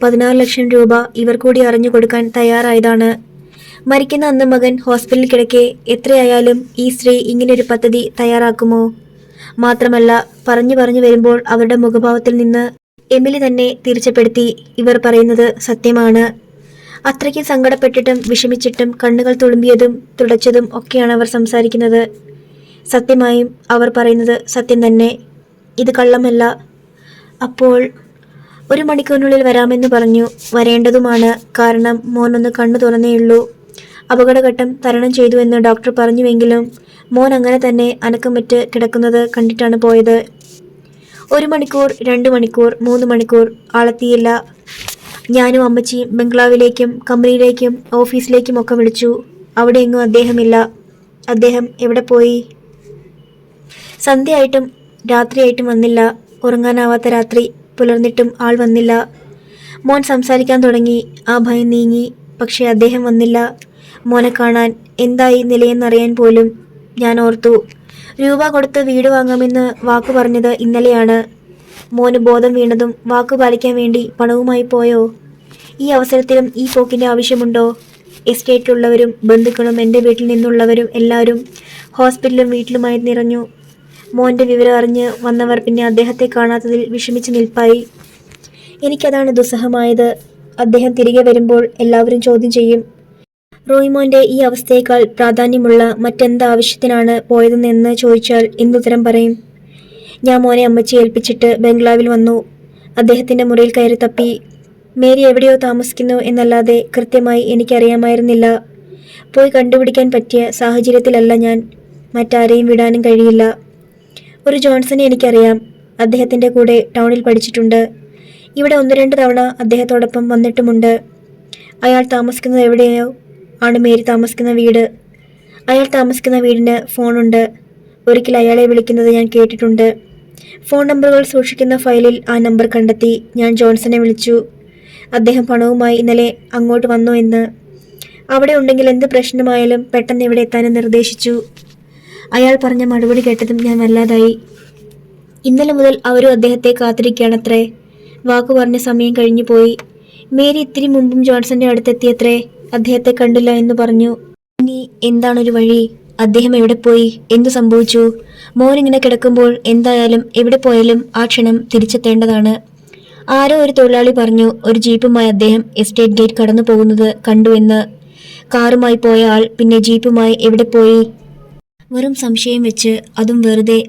16 ലക്ഷം രൂപ ഇവർ കൂടി അറിഞ്ഞു കൊടുക്കാൻ തയ്യാറായതാണ്. മരിക്കുന്ന അന്ന് മകൻ ഹോസ്പിറ്റലിൽ കിടക്കെ എത്രയായാലും ഈ സ്ത്രീ ഇങ്ങനൊരു പദ്ധതി തയ്യാറാക്കുമോ? മാത്രമല്ല, പറഞ്ഞു വരുമ്പോൾ അവരുടെ മുഖഭാവത്തിൽ നിന്ന് എമിലി തന്നെ തീർച്ചപ്പെടുത്തി ഇവർ പറയുന്നത് സത്യമാണ്. അത്രയ്ക്ക് സങ്കടപ്പെട്ടിട്ടും വിഷമിച്ചിട്ടും കണ്ണുകൾ തുളുമ്പിയതും തുടച്ചതും ഒക്കെയാണ് അവർ സംസാരിക്കുന്നത്. സത്യമായും അവർ പറയുന്നത് സത്യം തന്നെ. ഇത് കള്ളമല്ല. അപ്പോൾ 1 മണിക്കൂറിനുള്ളിൽ വരാമെന്ന് പറഞ്ഞു. വരേണ്ടതുമാണ്. കാരണം മോനൊന്ന് കണ്ണു തുറന്നേയുള്ളൂ. അപകടഘട്ടം തരണം ചെയ്തുവെന്ന് ഡോക്ടർ പറഞ്ഞുവെങ്കിലും മോൻ അങ്ങനെ തന്നെ അനക്കമറ്റ് കിടക്കുന്നത് കണ്ടിട്ടാണ് പോയത്. 1 മണിക്കൂർ, 2 മണിക്കൂർ, 3 മണിക്കൂർ ആളെത്തിയില്ല. ഞാനും അമ്മച്ചിയും ബംഗ്ലാവിലേക്കും കമ്പനിയിലേക്കും ഓഫീസിലേക്കും ഒക്കെ വിളിച്ചു. അവിടെയെങ്ങും അദ്ദേഹമില്ല. അദ്ദേഹം എവിടെ പോയി? സന്ധ്യയായിട്ടും രാത്രിയായിട്ടും വന്നില്ല. ഉറങ്ങാനാവാത്ത രാത്രി. പുലർന്നിട്ടും ആൾ വന്നില്ല. മോൻ സംസാരിക്കാൻ തുടങ്ങി. ആ ഭയം നീങ്ങി. പക്ഷേ അദ്ദേഹം വന്നില്ല. മോനെ കാണാൻ. എന്തായി നിലയെന്നറിയാൻ പോലും. ഞാൻ ഓർത്തു, രൂപ കൊടുത്ത് വീട് വാങ്ങാമെന്ന് വാക്കു പറഞ്ഞത് ഇന്നലെയാണ്. മോന് ബോധം വീണതും വാക്കു പാലിക്കാൻ വേണ്ടി പണവുമായി പോയോ? ഈ അവസരത്തിലും ഈ പോക്കിൻ്റെ ആവശ്യമുണ്ടോ? എസ്റ്റേറ്റിലുള്ളവരും ബന്ധുക്കളും എൻ്റെ വീട്ടിൽ നിന്നുള്ളവരും എല്ലാവരും ഹോസ്പിറ്റലും വീട്ടിലുമായി നിറഞ്ഞു. മോൻ്റെ വിവരം അറിഞ്ഞ് വന്നവർ പിന്നെ അദ്ദേഹത്തെ കാണാത്തതിൽ വിഷമിച്ച് നിൽപ്പായി. എനിക്കതാണ് ദുസ്സഹമായത്. അദ്ദേഹം തിരികെ വരുമ്പോൾ എല്ലാവരും ചോദ്യം ചെയ്യും, റോയ്മോൻ്റെ ഈ അവസ്ഥയേക്കാൾ പ്രാധാന്യമുള്ള മറ്റെന്ത് ആവശ്യത്തിനാണ് പോയതെന്ന് ചോദിച്ചാൽ എന്തുത്തരം പറയും? ഞാൻ മോനെ അമ്മച്ചി ഏൽപ്പിച്ചിട്ട് ബംഗ്ലാവിൽ വന്നു. അദ്ദേഹത്തിൻ്റെ മുറിയിൽ കയറി തപ്പി. മേരി എവിടെയോ താമസിക്കുന്നു എന്നല്ലാതെ കൃത്യമായി എനിക്കറിയാമായിരുന്നില്ല. പോയി കണ്ടുപിടിക്കാൻ പറ്റിയ സാഹചര്യത്തിലല്ല ഞാൻ. മറ്റാരെയും വിടാനും കഴിയില്ല. ഒരു ജോൺസനെ എനിക്കറിയാം. അദ്ദേഹത്തിൻ്റെ കൂടെ ടൗണിൽ പഠിച്ചിട്ടുണ്ട്. ഇവിടെ 1-2 തവണ അദ്ദേഹത്തോടൊപ്പം വന്നിട്ടുമുണ്ട്. അയാൾ താമസിക്കുന്നത് എവിടെയോ ആണ് മേരി താമസിക്കുന്ന വീട്. അയാൾ താമസിക്കുന്ന വീടിന് ഫോണുണ്ട്. ഒരിക്കൽ അയാളെ വിളിക്കുന്നത് ഞാൻ കേട്ടിട്ടുണ്ട്. ഫോൺ നമ്പറുകൾ സൂക്ഷിക്കുന്ന ഫയലിൽ ആ നമ്പർ കണ്ടെത്തി ഞാൻ ജോൺസനെ വിളിച്ചു. അദ്ദേഹം പണവുമായി ഇന്നലെ അങ്ങോട്ട് വന്നു എന്ന്. അവിടെ ഉണ്ടെങ്കിൽ എന്ത് പ്രശ്നമായാലും പെട്ടെന്ന് ഇവിടെ എത്താനും നിർദ്ദേശിച്ചു. അയാൾ പറഞ്ഞ മറുപടി കേട്ടതും ഞാൻ വല്ലാതായി. ഇന്നലെ മുതൽ അവരും അദ്ദേഹത്തെ കാത്തിരിക്കുകയാണത്രേ. വാക്കു പറഞ്ഞ സമയം കഴിഞ്ഞു പോയി. മേരി ഇത്തിരി മുമ്പും ജോൺസന്റെ അടുത്തെത്തിയത്രേ. അദ്ദേഹത്തെ കണ്ടില്ല എന്ന് പറഞ്ഞു. ഇനി എന്താണൊരു വഴി? അദ്ദേഹം എവിടെ പോയി? എന്തു സംഭവിച്ചു? മോനിങ്ങനെ കിടക്കുമ്പോൾ എന്തായാലും എവിടെ പോയാലും ആ ക്ഷണം തിരിച്ചെത്തേണ്ടതാണ്. ആരോ ഒരു തൊഴിലാളി പറഞ്ഞു ഒരു ജീപ്പുമായി അദ്ദേഹം എസ്റ്റേറ്റ് ഗേറ്റ് കടന്നു പോകുന്നത് കണ്ടു എന്ന്. കാറുമായി പോയ ആൾ പിന്നെ ജീപ്പുമായി എവിടെ പോയി? വെറും സംശയം വെച്ച്, അതും വെറുതെ.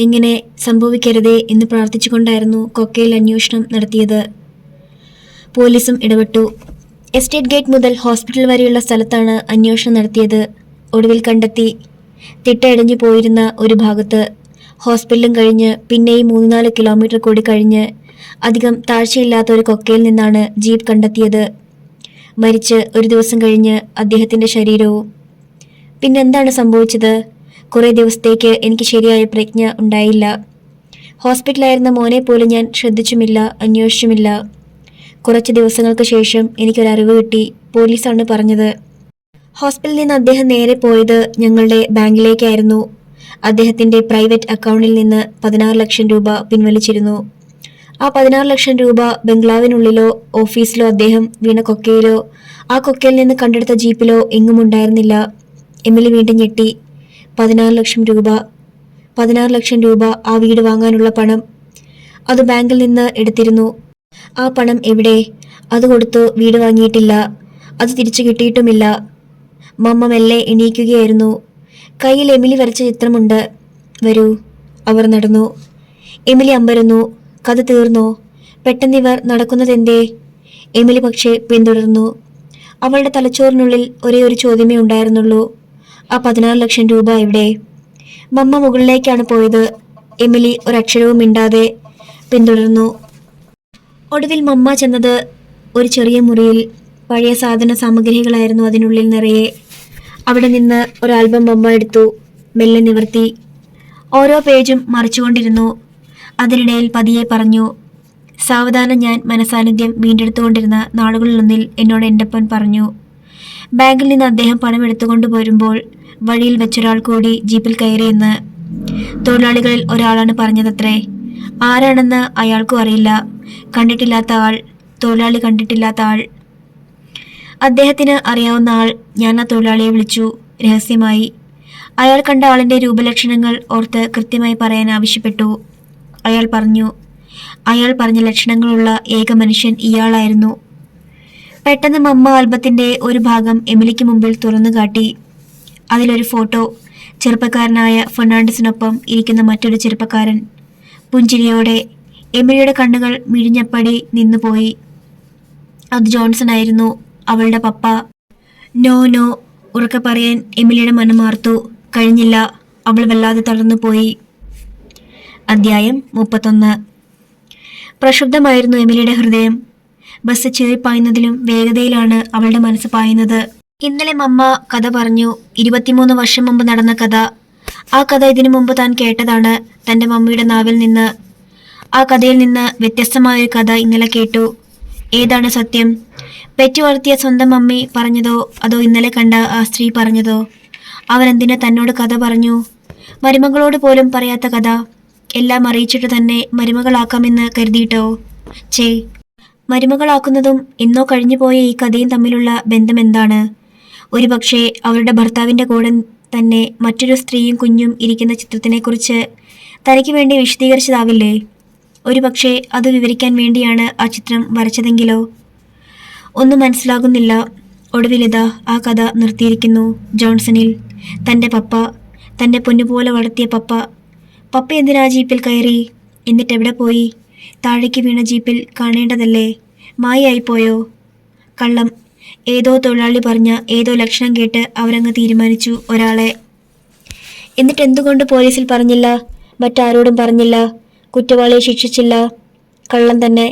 എങ്ങനെ സംഭവിക്കരുതേ എന്ന് പ്രാർത്ഥിച്ചുകൊണ്ടായിരുന്നു കൊക്കയിൽ അന്വേഷണം നടത്തിയത്. പോലീസും ഇടപെട്ടു. എസ്റ്റേറ്റ് ഗേറ്റ് മുതൽ ഹോസ്പിറ്റൽ വരെയുള്ള സ്ഥലത്താണ് അന്വേഷണം നടത്തിയത്. ഒടുവിൽ കണ്ടെത്തി. തിട്ടയടിഞ്ഞു പോയിരുന്ന ഒരു ഭാഗത്ത്. ഹോസ്പിറ്റലും കഴിഞ്ഞ് പിന്നെയും 3-4 കിലോമീറ്റർ കൂടി കഴിഞ്ഞ് അധികം താഴ്ചയില്ലാത്ത ഒരു കൊക്കയിൽ നിന്നാണ് ജീപ്പ് കണ്ടെത്തിയത്. മരിച്ച് ഒരു ദിവസം കഴിഞ്ഞ് അദ്ദേഹത്തിൻ്റെ ശരീരവും. പിന്നെന്താണ് സംഭവിച്ചത്? കുറേ ദിവസത്തേക്ക് എനിക്ക് ശരിയായ പ്രജ്ഞ ഉണ്ടായില്ല. ഹോസ്പിറ്റലായിരുന്ന മോനെ പോലും ഞാൻ ശ്രദ്ധിച്ചുമില്ല, അന്വേഷിച്ചുമില്ല. കുറച്ച് ദിവസങ്ങൾക്ക് ശേഷം എനിക്കൊരറിവ് കിട്ടി. പോലീസാണ് പറഞ്ഞത്. ഹോസ്പിറ്റലിൽ നിന്ന് അദ്ദേഹം നേരെ പോയത് ഞങ്ങളുടെ ബാങ്കിലേക്കായിരുന്നു. അദ്ദേഹത്തിൻ്റെ പ്രൈവറ്റ് അക്കൗണ്ടിൽ നിന്ന് 16 ലക്ഷം രൂപ പിൻവലിച്ചിരുന്നു. ആ 16 ലക്ഷം രൂപ ബംഗ്ലാവിനുള്ളിലോ ഓഫീസിലോ അദ്ദേഹം വീണ കൊക്കയിലോ ആ കൊക്കയിൽ നിന്ന് കണ്ടെടുത്ത ജീപ്പിലോ എങ്ങും ഉണ്ടായിരുന്നില്ല. എമിലി വീണ്ടും ഞെട്ടി. 16 ലക്ഷം രൂപ. 16 ലക്ഷം രൂപ, ആ വീട് വാങ്ങാനുള്ള പണം. അത് ബാങ്കിൽ നിന്ന് എടുത്തിരുന്നു. ആ പണം എവിടെ? അത് കൊടുത്തു വീട് വാങ്ങിയിട്ടില്ല. അത് തിരിച്ചു കിട്ടിയിട്ടുമില്ല. മമ്മ മെല്ലെ എണീക്കുകയായിരുന്നു. കയ്യിൽ എമിലി വരച്ച ചിത്രമുണ്ട്. വരൂ. അവർ നടന്നു. എമിലി അമ്പരന്നു. കഥ തീർന്നോ? പെട്ടെന്നിവർ നടക്കുന്നതെന്തേ? എമിലി പക്ഷേ പിന്തുടർന്നു. അവളുടെ തലച്ചോറിനുള്ളിൽ ഒരേ ഒരു ചോദ്യമേ ഉണ്ടായിരുന്നുള്ളൂ. ആ 16 ലക്ഷം രൂപ എവിടെ? മമ്മ മുകളിലേക്കാണ് പോയത്. എമിലി ഒരക്ഷരവും മിണ്ടാതെ പിന്തുടർന്നു. ഒടുവിൽ മമ്മ ചെന്നത് ഒരു ചെറിയ മുറിയിൽ. പഴയ സാധന സാമഗ്രികളായിരുന്നു അതിനുള്ളിൽ നിറയെ. അവിടെ നിന്ന് ഒരു ആൽബം മമ്മ എടുത്തു. മെല്ലെ നിവർത്തി. ഓരോ പേജും മറിച്ചുകൊണ്ടിരുന്നു. അതിനിടയിൽ പതിയെ പറഞ്ഞു, സാവധാനം ഞാൻ മനസാന്നിധ്യം വീണ്ടെടുത്തുകൊണ്ടിരുന്ന നാളുകളിലൊന്നിൽ എന്നോട് എൻ്റപ്പൻ പറഞ്ഞു, ബാങ്കിൽ നിന്ന് അദ്ദേഹം പണം എടുത്തുകൊണ്ട് പോരുമ്പോൾ വഴിയിൽ വെച്ചൊരാൾ കൂടി ജീപ്പിൽ കയറിയെന്ന്. തൊഴിലാളികളിൽ ഒരാളാണ് പറഞ്ഞതത്രേ. ആരാണെന്ന് അയാൾക്കും അറിയില്ല. കണ്ടിട്ടില്ലാത്ത ആൾ. തൊഴിലാളി കണ്ടിട്ടില്ലാത്ത ആൾ. അദ്ദേഹത്തിന് അറിയാവുന്ന ആൾ. ഞാൻ ആ തൊഴിലാളിയെ വിളിച്ചു രഹസ്യമായി. അയാൾ കണ്ട ആളിൻ്റെ രൂപലക്ഷണങ്ങൾ ഓർത്ത് കൃത്യമായി പറയാൻ ആവശ്യപ്പെട്ടു. അയാൾ പറഞ്ഞ ലക്ഷണങ്ങളുള്ള ഏക മനുഷ്യൻ ഇയാളായിരുന്നു. പെട്ടെന്ന് മമ്മ ആൽബത്തിൻ്റെ ഒരു ഭാഗം എമിലിക്ക് മുമ്പിൽ തുറന്നു കാട്ടി. അതിലൊരു ഫോട്ടോ. ചെറുപ്പക്കാരനായ ഫെർണാണ്ടസിനൊപ്പം ഇരിക്കുന്ന മറ്റൊരു ചെറുപ്പക്കാരൻ. പുഞ്ചിരിയോടെ. എമിലിയുടെ കണ്ണുകൾ മിഴിഞ്ഞപ്പടി നിന്നുപോയി. അത് ജോൺസൺ ആയിരുന്നു, അവളുടെ പപ്പ. നോ നോ, ഉറക്കെ പറയാൻ എമിലിയുടെ മനമാർത്തു. കഴിഞ്ഞില്ല. അവൾ വല്ലാതെ തളർന്നുപോയി. അധ്യായം 31. പ്രക്ഷുബ്ധമായിരുന്നു എമിലിയുടെ ഹൃദയം. ബസ് ചീറിപ്പായുന്നതിലും വേഗതയിലാണ് അവളുടെ മനസ്സ് പായുന്നത്. ഇന്നലെ മമ്മ കഥ പറഞ്ഞു. 23 വർഷം മുമ്പ് നടന്ന കഥ. ആ കഥ ഇതിനു മുമ്പ് താൻ കേട്ടതാണ് തൻ്റെ മമ്മിയുടെ നാവിൽ നിന്ന്. ആ കഥയിൽ നിന്ന് വ്യത്യസ്തമായൊരു കഥ ഇന്നലെ കേട്ടു. ഏതാണ് സത്യം? പെറ്റു വളർത്തിയ സ്വന്തം മമ്മി പറഞ്ഞതോ അതോ ഇന്നലെ കണ്ട ആ സ്ത്രീ പറഞ്ഞതോ? അവരെന്തിനാ തന്നോട് കഥ പറഞ്ഞു? മരുമകളോട് പോലും പറയാത്ത കഥ. എല്ലാം അറിയിച്ചിട്ട് തന്നെ മരുമകളാക്കാമെന്ന് കരുതിയിട്ടോ? മരുമകളാക്കുന്നതും എന്നോ കഴിഞ്ഞുപോയ ഈ കഥയും തമ്മിലുള്ള ബന്ധം എന്താണ്? ഒരുപക്ഷെ അവരുടെ ഭർത്താവിൻ്റെ കൂടെ തന്നെ മറ്റൊരു സ്ത്രീയും കുഞ്ഞും ഇരിക്കുന്ന ചിത്രത്തിനെക്കുറിച്ച് തനിക്ക് വേണ്ടി വിശദീകരിച്ചതാവില്ലേ? ഒരുപക്ഷെ അത് വിവരിക്കാൻ വേണ്ടിയാണ് ആ ചിത്രം വരച്ചതെങ്കിലോ? ഒന്നും മനസ്സിലാകുന്നില്ല. ഒടുവിലിതാ ആ കഥ നിർത്തിയിരിക്കുന്നു ജോൺസണിൽ. തൻ്റെ പപ്പ, തൻ്റെ പൊന്നുപോലെ വളർത്തിയ പപ്പ. പപ്പ എന്തിനാ ജീപ്പിൽ കയറി? എന്നിട്ടെവിടെ പോയി? താഴേക്ക് വീണ ജീപ്പിൽ കാണേണ്ടതല്ലേ? മായയായിപ്പോയോ? കള്ളം. ഏതോ തൊഴിലാളി പറഞ്ഞ ഏതോ ലക്ഷണം കേട്ട് അവരങ്ങ് തീരുമാനിച്ചു ഒരാളെ. എന്നിട്ട് എന്തുകൊണ്ട് പോലീസിൽ പറഞ്ഞില്ല? മറ്റാരോടും പറഞ്ഞില്ല. കുറ്റവാളിയെ ശിക്ഷിച്ചില്ല. കള്ളം തന്നെ.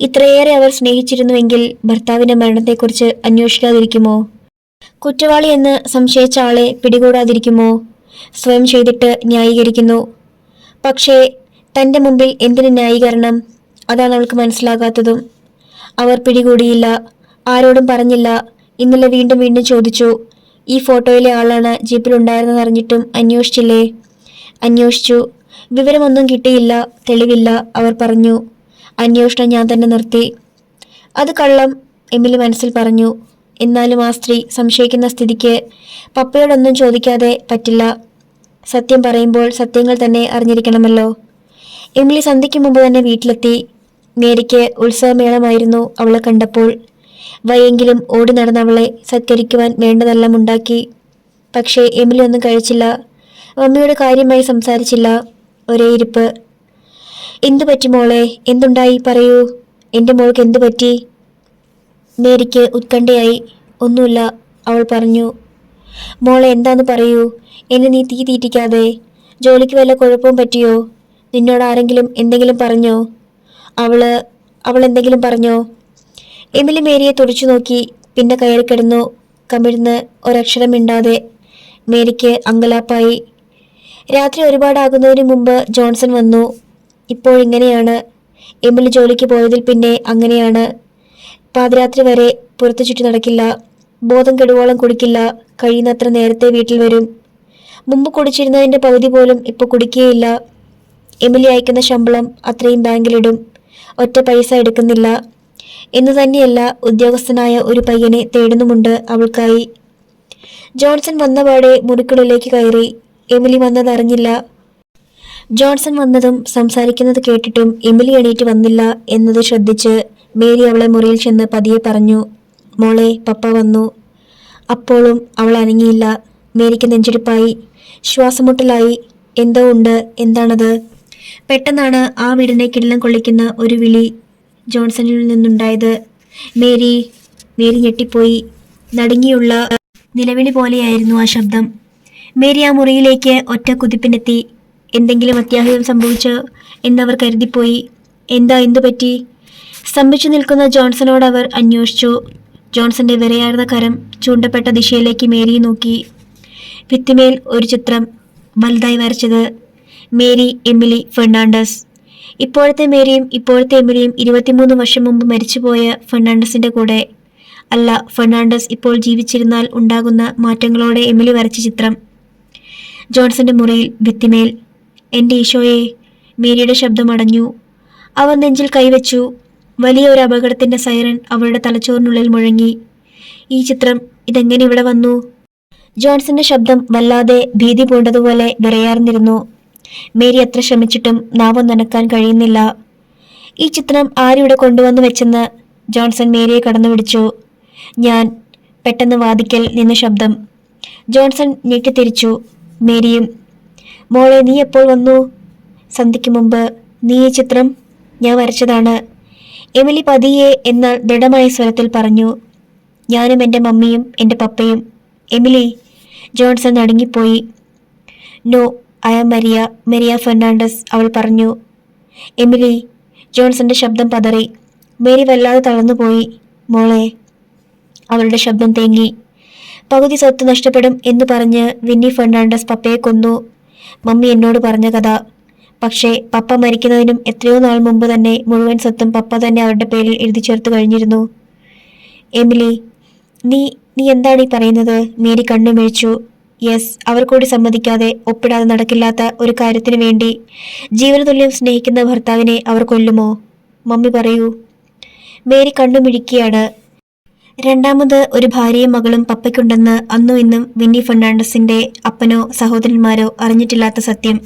ഇത്രയേറെ അവർ സ്നേഹിച്ചിരുന്നുവെങ്കിൽ ഭർത്താവിന്റെ മരണത്തെക്കുറിച്ച് അന്വേഷിക്കാതിരിക്കുമോ? കുറ്റവാളി എന്ന് സംശയിച്ച ആളെ പിടികൂടാതിരിക്കുമോ? സ്വയം ചെയ്തിട്ട് ന്യായീകരിക്കുന്നു. പക്ഷേ തന്റെ മുമ്പിൽ എന്തിന് ന്യായീകരണം? അതാണ് അവൾക്ക് മനസ്സിലാകാത്തതും. അവർ പിടികൂടിയില്ല, ആരോടും പറഞ്ഞില്ല. ഇന്നലെ വീണ്ടും വീണ്ടും ചോദിച്ചു. ഈ ഫോട്ടോയിലെ ആളാണ് ജീപ്പിലുണ്ടായിരുന്നതറിഞ്ഞിട്ടും അന്വേഷിച്ചില്ലേ? അന്വേഷിച്ചു. വിവരമൊന്നും കിട്ടിയില്ല, തെളിവില്ല. അവർ പറഞ്ഞു. അന്വേഷണം ഞാൻ തന്നെ നിർത്തി. അത് കള്ളം, എമിലി മനസ്സിൽ പറഞ്ഞു. എന്നാലും ആ സ്ത്രീ സംശയിക്കുന്ന സ്ഥിതിക്ക് പപ്പയോടൊന്നും ചോദിക്കാതെ പറ്റില്ല. സത്യം പറയുമ്പോൾ സത്യങ്ങൾ തന്നെ അറിഞ്ഞിരിക്കണമല്ലോ. എമിലി സന്ധ്യയ്ക്ക് മുമ്പ് തന്നെ വീട്ടിലെത്തി. മേരിക്ക് ഉത്സവമേളമായിരുന്നു അവളെ കണ്ടപ്പോൾ. വയ്യെങ്കിലും ഓടി നടന്നവളെ സത്കരിക്കുവാൻ വേണ്ടതെല്ലാം ഉണ്ടാക്കി. പക്ഷേ എമിലി ഒന്നും കഴിച്ചില്ല. മമ്മിയോട് കാര്യമായി സംസാരിച്ചില്ല. ഒരേ ഇരിപ്പ്. എന്തു പറ്റി മോളെ? എന്തുണ്ടായി? പറയൂ. എൻ്റെ മോൾക്ക് എന്തു പറ്റി? മേരിക്ക് ഉത്കണ്ഠയായി. ഒന്നുമില്ല, അവൾ പറഞ്ഞു. മോളെ എന്താന്ന് പറയൂ. എന്നെ നീ തീ തീറ്റിക്കാതെ. ജോലിക്ക് വല്ല കുഴപ്പവും പറ്റിയോ? നിന്നോട് ആരെങ്കിലും എന്തെങ്കിലും പറഞ്ഞോ? അവൾ എന്തെങ്കിലും പറഞ്ഞോ? എമിലി മേരിയെ തുറച്ചു നോക്കി. പിന്നെ കയറി കിടന്നു. കമിഴ്ന്ന് ഒരക്ഷരം മിണ്ടാതെ. മേരിക്ക് അങ്കലാപ്പായി. രാത്രി ഒരുപാടാകുന്നതിന് മുമ്പ് ജോൺസൺ വന്നു. ഇപ്പോഴിങ്ങനെയാണ്. എമിലി ജോലിക്ക് പോയതിൽ പിന്നെ അങ്ങനെയാണ്. പാതിരാത്രി വരെ പുറത്തു ചുറ്റി നടക്കില്ല. ബോധം കെടുവോളം കുടിക്കില്ല. കഴിയുന്നത്ര നേരത്തെ വീട്ടിൽ വരും. മുമ്പ് കുടിച്ചിരുന്നതിൻ്റെ പകുതി പോലും ഇപ്പോൾ കുടിക്കുകയില്ല. എമിലി അയക്കുന്ന ശമ്പളം അത്രയും ബാങ്കിലിടും. ഒറ്റ പൈസ എടുക്കുന്നില്ല. എന്നു തന്നെയല്ല, ഉദ്യോഗസ്ഥനായ ഒരു പയ്യനെ തേടുന്നുമുണ്ട് അവൾക്കായി. ജോൺസൺ വന്നപാടെ മുറിക്കുള്ളിലേക്ക് കയറി. എമിലി വന്നതറിഞ്ഞില്ല. ജോൺസൺ വന്നതും സംസാരിക്കുന്നത് കേട്ടിട്ടും എമിലി എണീറ്റ് വന്നില്ല എന്നത് ശ്രദ്ധിച്ച് മേരി അവളെ മുറിയിൽ ചെന്ന് പതിയെ പറഞ്ഞു. മോളെ, പപ്പ വന്നു. അപ്പോഴും അവൾ അനങ്ങിയില്ല. മേരിക്ക് നെഞ്ചിടിപ്പായി. ശ്വാസമുട്ടലായി. എന്തോ ഉണ്ട്. എന്താണത്? പെട്ടെന്നാണ് ആ വീടിനെ കിടിലം കൊള്ളിക്കുന്ന ഒരു വിളി ജോൺസണിൽ നിന്നുണ്ടായത്. മേരി. മേരി ഞെട്ടിപ്പോയി. നടുങ്ങിയുള്ള നിലവിളി പോലെയായിരുന്നു ആ ശബ്ദം. മേരി ആ മുറിയിലേക്ക് ഒറ്റ കുതിപ്പിനെത്തി. എന്തെങ്കിലും അത്യാഹിതം സംഭവിച്ചോ എന്നവർ കരുതിപ്പോയി. എന്തു പറ്റി? സ്തംഭിച്ചു നിൽക്കുന്ന ജോൺസണോട് അവർ അന്വേഷിച്ചു. ജോൺസന്റെ വിറയാർന്ന കരം ചൂണ്ടപ്പെട്ട ദിശയിലേക്ക് മേരി നോക്കി. ഭിത്തിമേൽ ഒരു ചിത്രം വലുതായി വരച്ചത്. Mary Emily Fernandez. ഇപ്പോഴത്തെ മേരിയും ഇപ്പോഴത്തെ എമിലിയും 23 വർഷം മുമ്പ് മരിച്ചുപോയ ഫെർണാണ്ടസിന്റെ കൂടെ. അല്ല, ഫെർണാണ്ടസ് ഇപ്പോൾ ജീവിച്ചിരുന്നാൽ ഉണ്ടാകുന്ന മാറ്റങ്ങളോടെ എമിലി വരച്ച ചിത്രം. ജോൺസന്റെ മുറിയിൽ ഭിത്തിമേൽ. എൻ്റെ ഈശോയെ! മേരിയുടെ ശബ്ദം അടഞ്ഞു. അവർ നെഞ്ചിൽ കൈവച്ചു. വലിയ ഒരു അപകടത്തിന്റെ സൈറൻ അവളുടെ തലച്ചോറിനുള്ളിൽ മുഴങ്ങി. ഈ ചിത്രം ഇതെങ്ങനെ ഇവിടെ വന്നു? ജോൺസന്റെ ശബ്ദം വല്ലാതെ ഭീതി പൂണ്ടതുപോലെ വിറയാർന്നിരുന്നു. മേരി എത്ര ശ്രമിച്ചിട്ടും നാവം നനക്കാൻ കഴിയുന്നില്ല. ഈ ചിത്രം ആരിവിടെ കൊണ്ടുവന്നു വെച്ചെന്ന് ജോൺസൺ മേരിയെ കടന്നു പിടിച്ചു. ഞാൻ. പെട്ടെന്ന് വാതിക്കൽ നിന്ന് ശബ്ദം. ജോൺസൺ ഞെട്ടിത്തിരിച്ചു. മേരിയും. മോളെ, നീ എപ്പോൾ വന്നു? സന്ധ്യയ്ക്ക് മുമ്പ്. നീ ഈ ചിത്രം? ഞാൻ വരച്ചതാണ്. എമിലി പതിയെ എന്നാൽ ദൃഢമായ സ്വരത്തിൽ പറഞ്ഞു. ഞാനും എൻ്റെ മമ്മിയും എൻ്റെ പപ്പയും. എമിലി. ജോൺസൺ നടുങ്ങിപ്പോയി. No, I am Maria Fernandez, അവൾ പറഞ്ഞു. എമിലി. ജോൺസന്റെ ശബ്ദം പതറി. മേരി വല്ലാതെ തളർന്നുപോയി. മോളെ. അവളുടെ ശബ്ദം തേങ്ങി. പകുതി സ്വത്ത് നഷ്ടപ്പെടും എന്ന് പറഞ്ഞ് വിന്നി ഫെർണാണ്ടസ് പപ്പയെ കൊന്നു. മമ്മി എന്നോട് പറഞ്ഞ കഥ. പക്ഷേ പപ്പ മരിക്കുന്നതിനും എത്രയോ നാൾ മുമ്പ് തന്നെ മുഴുവൻ സ്വത്തും പപ്പ തന്നെ അവരുടെ പേരിൽ എഴുതി ചേർത്ത് കഴിഞ്ഞിരുന്നു. എമിലി. നീ എന്താണ് ഈ പറയുന്നത്? മേരി കണ്ണുമിഴിച്ചു. യെസ്, അവർ കൂടി സമ്മതിക്കാതെ ഒപ്പിടാതെ നടക്കില്ലാത്ത ഒരു കാര്യത്തിനു വേണ്ടി ജീവനതുല്യം സ്നേഹിക്കുന്ന ഭർത്താവിനെ അവർ കൊല്ലുമോ? മമ്മി പറയൂ. മേരി കണ്ണുമിഴിക്കുകയാണ്. രണ്ടാമത് ഒരു ഭാര്യയും മകളും പപ്പയ്ക്കുണ്ടെന്ന് അന്നും ഇന്നും വിന്നി ഫെർണാണ്ടസിന്റെ അപ്പനോ സഹോദരന്മാരോ അറിഞ്ഞിട്ടില്ലാത്ത സത്യം.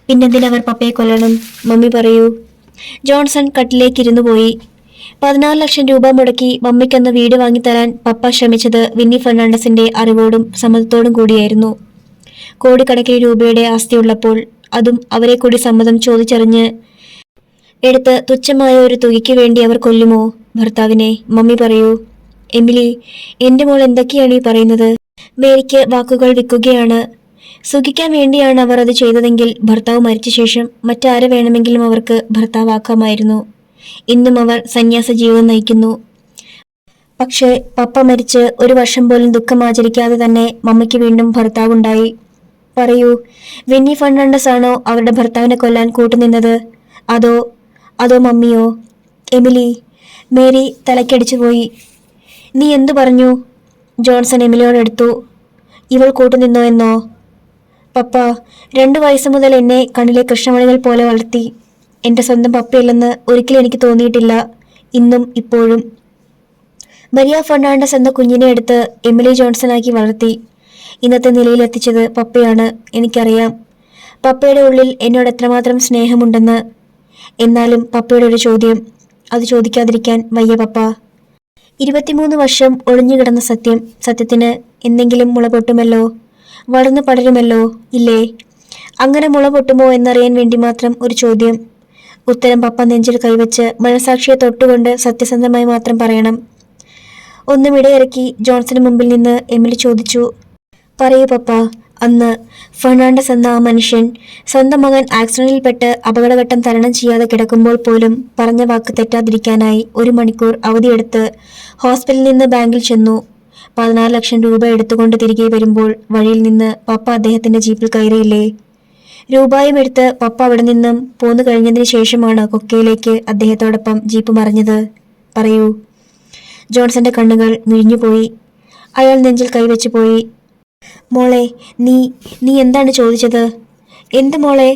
പിന്നെന്തിനവർ പപ്പയെ കൊല്ലണം? മമ്മി പറയൂ. ജോൺസൺ കട്ടിലേക്കിരുന്നു പോയി. 14 ലക്ഷം രൂപ മുടക്കി മമ്മിക്കന്ന് വീട് വാങ്ങിത്തരാൻ പപ്പ ശ്രമിച്ചത് വിന്നി ഫെർണാണ്ടസിന്റെ അറിവോടും സമ്മതത്തോടും കൂടിയായിരുന്നു. കോടിക്കണക്കിന് രൂപയുടെ ആസ്തിയുള്ളപ്പോൾ അതും അവരെ കൂടി സമ്മതം ചോദിച്ചറിഞ്ഞ് എടുത്ത് തുച്ഛമായ ഒരു തുകയ്ക്ക് വേണ്ടി അവർ കൊല്ലുമോ ഭർത്താവിനെ? മമ്മി പറയൂ. എമിലി. എൻ്റെ മോൾ എന്തൊക്കെയാണ് ഈ പറയുന്നത്? മേരിക്ക് വാക്കുകൾ വിൽക്കുകയാണ്. സുഖിക്കാൻ വേണ്ടിയാണ് അവർ അത് ചെയ്തതെങ്കിൽ ഭർത്താവ് മരിച്ച ശേഷം മറ്റാരെ വേണമെങ്കിലും അവർക്ക് ഭർത്താവാക്കാമായിരുന്നു. ഇന്നും അവർ സന്യാസ ജീവിതം നയിക്കുന്നു. പക്ഷേ പപ്പ മരിച്ച് 1 വർഷം പോലും ദുഃഖം ആചരിക്കാതെ തന്നെ മമ്മയ്ക്ക് വീണ്ടും ഭർത്താവുണ്ടായി. പറയൂ, വിന്നി ഫെർണാണ്ടസ് ആണോ അവരുടെ ഭർത്താവിനെ കൊല്ലാൻ കൂട്ടുനിന്നത്? അതോ അതോ മമ്മിയോ? എമിലി, മേരി തലക്കടിച്ചു പോയി. നീ എന്തു പറഞ്ഞു? ജോൺസൺ എമിലിയോടെടുത്തു. ഇവൾ കൂട്ടുനിന്നോ എന്നോ? പപ്പ 2 വയസ്സ് മുതൽ എന്നെ കണ്ണിലെ കൃഷ്ണമണികൾ പോലെ വളർത്തി. എൻ്റെ സ്വന്തം പപ്പയല്ലെന്ന് ഒരിക്കലും എനിക്ക് തോന്നിയിട്ടില്ല, ഇന്നും ഇപ്പോഴും. മരിയ ഫെർണാണ്ടസ് എന്ന കുഞ്ഞിനെ എടുത്ത് എമിലി ജോൺസണാക്കി വളർത്തി. ഇന്നത്തെ നിലയിലെത്തിച്ചത് പപ്പയാണ്. എനിക്കറിയാം പപ്പയുടെ ഉള്ളിൽ എന്നോട് എത്രമാത്രം സ്നേഹമുണ്ടെന്ന്. എന്നാലും പപ്പയുടെ ഒരു ചോദ്യം, അത് ചോദിക്കാതിരിക്കാൻ വയ്യ പപ്പ. 23 വർഷം ഒളിഞ്ഞുകിടന്ന സത്യം, സത്യത്തിന് എന്തെങ്കിലും മുള പൊട്ടുമല്ലോ, വളർന്നു പടരുമല്ലോ, ഇല്ലേ? അങ്ങനെ മുള പൊട്ടുമോ എന്നറിയാൻ വേണ്ടി മാത്രം ഒരു ചോദ്യം. ഉത്തരം പപ്പ നെഞ്ചിൽ കൈവച്ച് മനസാക്ഷിയെ തൊട്ടുകൊണ്ട് സത്യസന്ധമായി മാത്രം പറയണം. ഒന്നും ഇടയിറക്കി ജോൺസന് മുമ്പിൽ നിന്ന് എമിലി ചോദിച്ചു. പറയൂ പപ്പ, അന്ന് ഫെർണാണ്ടസ് എന്ന ആ മനുഷ്യൻ സ്വന്തം മകൻ ആക്സിഡന്റിൽപ്പെട്ട് അപകടഘട്ടം തരണം ചെയ്യാതെ കിടക്കുമ്പോൾ പോലും പറഞ്ഞ വാക്ക് തെറ്റാതിരിക്കാനായി 1 മണിക്കൂർ അവധിയെടുത്ത് ഹോസ്പിറ്റലിൽ നിന്ന് ബാങ്കിൽ ചെന്നു. 14 ലക്ഷം രൂപ എടുത്തുകൊണ്ട് തിരികെ വരുമ്പോൾ വഴിയിൽ നിന്ന് പപ്പ അദ്ദേഹത്തിന്റെ ജീപ്പിൽ കയറിയില്ലേ? രൂപയും എടുത്ത് പപ്പ അവിടെ നിന്നും പോന്നു കഴിഞ്ഞതിന് ശേഷമാണ് കൊക്കയിലേക്ക് അദ്ദേഹത്തോടൊപ്പം ജീപ്പ് മറിഞ്ഞത്. പറയൂ. ജോൺസന്റെ കണ്ണുകൾ മിഴിഞ്ഞുപോയി. അയാൾ നെഞ്ചിൽ കൈവച്ചു പോയി. മോളെ, നീ എന്താണ് ചോദിച്ചത്? എന്ത് മോളെ?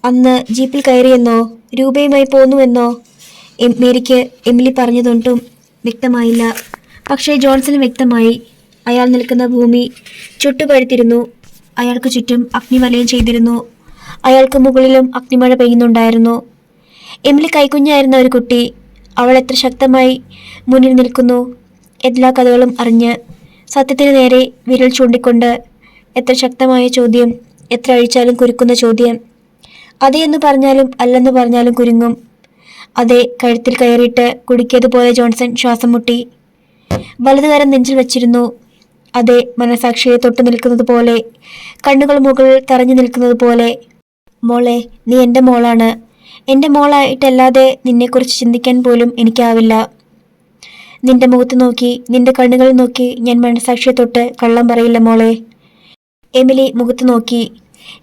അന്ന് ജീപ്പിൽ കയറിയെന്നോ? രൂപയുമായി പോന്നുവെന്നോ? മേരിക്ക് എമിലി പറഞ്ഞതൊട്ടും വ്യക്തമായില്ല. പക്ഷേ ജോൺസന് വ്യക്തമായി. അയാൾ നിൽക്കുന്ന ഭൂമി ചുട്ടുപഴുത്തിരുന്നു. അയാൾക്ക് ചുറ്റും അഗ്നിവലയം ചെയ്തിരുന്നു. അയാൾക്ക് മുകളിലും അഗ്നിമഴ പെയ്യുന്നുണ്ടായിരുന്നു. എമിലി കൈക്കുഞ്ഞായിരുന്ന ഒരു കുട്ടി. അവൾ എത്ര ശക്തമായി മുന്നിൽ നിൽക്കുന്നു. എല്ലാ കഥകളും അറിഞ്ഞ് സത്യത്തിന് നേരെ വിരൽ ചൂണ്ടിക്കൊണ്ട്. എത്ര ശക്തമായ ചോദ്യം, എത്ര അഴിച്ചാലും കുരുക്കുന്ന ചോദ്യം. അതെ എന്ന് പറഞ്ഞാലും അല്ലെന്ന് പറഞ്ഞാലും കുരുങ്ങും. അതെ കഴുത്തിൽ കയറിയിട്ട് കുടുക്കിയതുപോലെ ജോൺസൺ ശ്വാസം മുട്ടി. വലതുകരം നെഞ്ചിൽ വച്ചിരുന്നു. അതെ മനസാക്ഷിയെ തൊട്ടു നിൽക്കുന്നത് പോലെ, കണ്ണുകൾ മുകളിൽ തറഞ്ഞു നിൽക്കുന്നത് പോലെ. മോളെ, നീ എൻ്റെ മോളാണ്. എൻ്റെ മോളായിട്ടല്ലാതെ നിന്നെക്കുറിച്ച് ചിന്തിക്കാൻ പോലും എനിക്കാവില്ല. നിന്റെ മുഖത്ത് നോക്കി, നിന്റെ കണ്ണുകളിൽ നോക്കി ഞാൻ മനസാക്ഷിയെ തൊട്ട് കള്ളം പറയില്ല മോളെ. എമിലി മുഖത്ത് നോക്കി.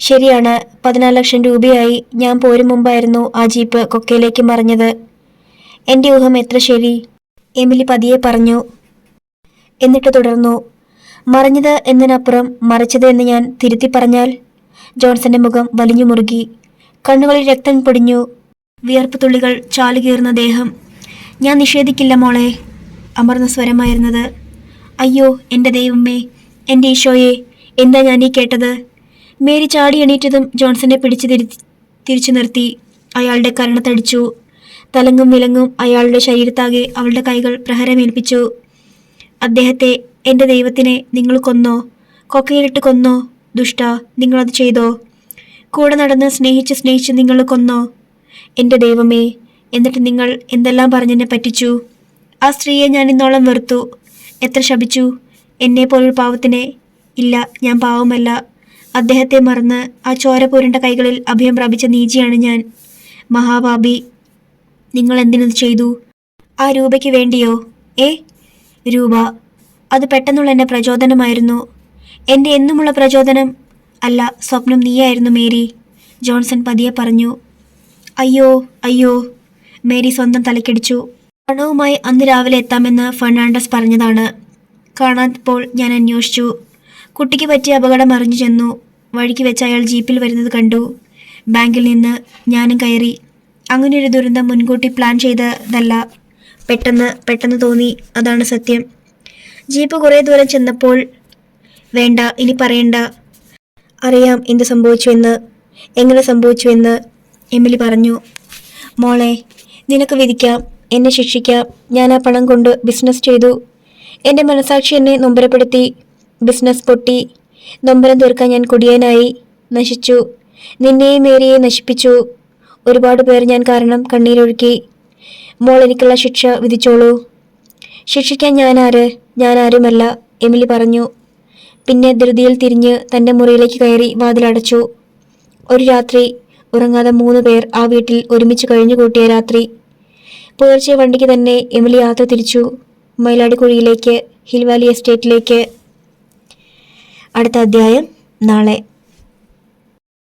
ശരിയാണ്, 14 ലക്ഷം രൂപയായി ഞാൻ പോരും മുമ്പായിരുന്നു ആ ജീപ്പ് കൊക്കയിലേക്ക് മറിഞ്ഞത്. എൻ്റെ ഊഹം എത്ര ശരി? എമിലി പതിയെ പറഞ്ഞു. എന്നിട്ട് തുടർന്നു. മറിഞ്ഞത് എന്നതിനപ്പുറം മറിച്ചത് എന്ന് ഞാൻ തിരുത്തി പറഞ്ഞാൽ? ജോൺസന്റെ മുഖം വലിഞ്ഞു മുറുകി. കണ്ണുകളിൽ രക്തം പൊടിഞ്ഞു. വിയർപ്പ് തുള്ളികൾ ചാലുകീർന്ന ദേഹം. ഞാൻ നിഷേധിക്കില്ല മോളെ. അമർന്ന സ്വരമായിരുന്നത്. അയ്യോ എൻ്റെ ദൈവമേ, എൻ്റെ ഈശോയെ, എന്താ ഞാൻ ഈ കേട്ടത്? മേരി ചാടി എണീറ്റതും ജോൺസനെ പിടിച്ചു തിരിച്ചു നിർത്തി. അയാളുടെ കരണത്തടിച്ചു. തലങ്ങും വിലങ്ങും അയാളുടെ ശരീരത്താകെ അവളുടെ കൈകൾ പ്രഹരമേൽപ്പിച്ചു. അദ്ദേഹത്തെ, എൻ്റെ ദൈവത്തിനെ നിങ്ങൾ കൊന്നോ? കൊക്കയിലിട്ട് കൊന്നോ? ദുഷ്ട, നിങ്ങളത് ചെയ്തോ? കൂടെ നടന്ന് സ്നേഹിച്ച് നിങ്ങൾ കൊന്നോ? എൻ്റെ ദൈവമേ, എന്നിട്ട് നിങ്ങൾ എന്തെല്ലാം പറഞ്ഞെന്നെ പറ്റിച്ചു. ആ സ്ത്രീയെ ഞാൻ ഇന്നോളം വെറുത്തു. എത്ര ശപിച്ചു എന്നെ പോലൊരു പാവത്തിനെ. ഇല്ല, ഞാൻ പാവമല്ല. അദ്ദേഹത്തെ മറന്ന് ആ ചോര പൂരേണ്ട കൈകളിൽ അഭയം പ്രാപിച്ച നീചിയാണ് ഞാൻ. മഹാപാപി. നിങ്ങൾ എന്തിനത് ചെയ്തു? ആ രൂപയ്ക്ക് വേണ്ടിയോ? രൂപ, അത് പെട്ടെന്നുള്ള എൻ്റെ പ്രചോദനമായിരുന്നു. എൻ്റെ എന്നുമുള്ള പ്രചോദനം അല്ല, സ്വപ്നം നീയായിരുന്നു മേരി. ജോൺസൺ പതിയെ പറഞ്ഞു. അയ്യോ അയ്യോ. മേരി സ്വന്തം തലക്കടിച്ചു. പണവുമായി അന്ന് രാവിലെ എത്താമെന്ന് ഫെർണാണ്ടസ് പറഞ്ഞതാണ്. കാണാത്തപ്പോൾ ഞാൻ അന്വേഷിച്ചു. കുട്ടിക്ക് പറ്റിയ അപകടം അറിഞ്ഞു ചെന്നു. വഴിക്ക് വെച്ച് അയാൾ ജീപ്പിൽ വരുന്നത് കണ്ടു. ബാങ്കിൽ നിന്ന് ഞാനും കയറി. അങ്ങനെയൊരു ദുരന്തം മുൻകൂട്ടി പ്ലാൻ ചെയ്തതല്ല. പെട്ടെന്ന് തോന്നി, അതാണ് സത്യം. ജീപ്പ് കുറേ ദൂരം ചെന്നപ്പോൾ. വേണ്ട, ഇനി പറയണ്ട. അറിയാം എന്ത് സംഭവിച്ചുവെന്ന്, എങ്ങനെ സംഭവിച്ചുവെന്ന്. എമിലി പറഞ്ഞു. മോളെ, നിനക്ക് വിധിക്കാം, എന്നെ ശിക്ഷിക്കാം. ഞാൻ ആ പണം കൊണ്ട് ബിസിനസ് ചെയ്തു. എൻ്റെ മനസാക്ഷി എന്നെ നൊമ്പരപ്പെടുത്തി. ബിസിനസ് പൊട്ടി. നൊമ്പരം തീർക്കാൻ ഞാൻ കുടിയനായി. നശിച്ചു. നിന്നെയും മേരിയെയും നശിപ്പിച്ചു. ഒരുപാട് പേർ ഞാൻ കാരണം കണ്ണീരൊഴുക്കി. മോൾ എനിക്കുള്ള ശിക്ഷ വിധിച്ചോളൂ. ശിക്ഷിക്കാൻ ഞാനാരുമല്ല, എമിലി പറഞ്ഞു. പിന്നെ ധൃതിയിൽ തിരിഞ്ഞ് തൻ്റെ മുറിയിലേക്ക് കയറി വാതിലടച്ചു. ഒരു രാത്രി ഉറങ്ങാതെ 3 പേർ ആ വീട്ടിൽ ഒരുമിച്ച് കഴിഞ്ഞുകൂട്ടിയ രാത്രി. പുലർച്ചെ വണ്ടിക്ക് തന്നെ എമിലി യാത്ര തിരിച്ചു, മയിലാടിക്കുഴിയിലേക്ക്, ഹിൽ വാലി എസ്റ്റേറ്റിലേക്ക്. അടുത്ത അധ്യായം നാളെ.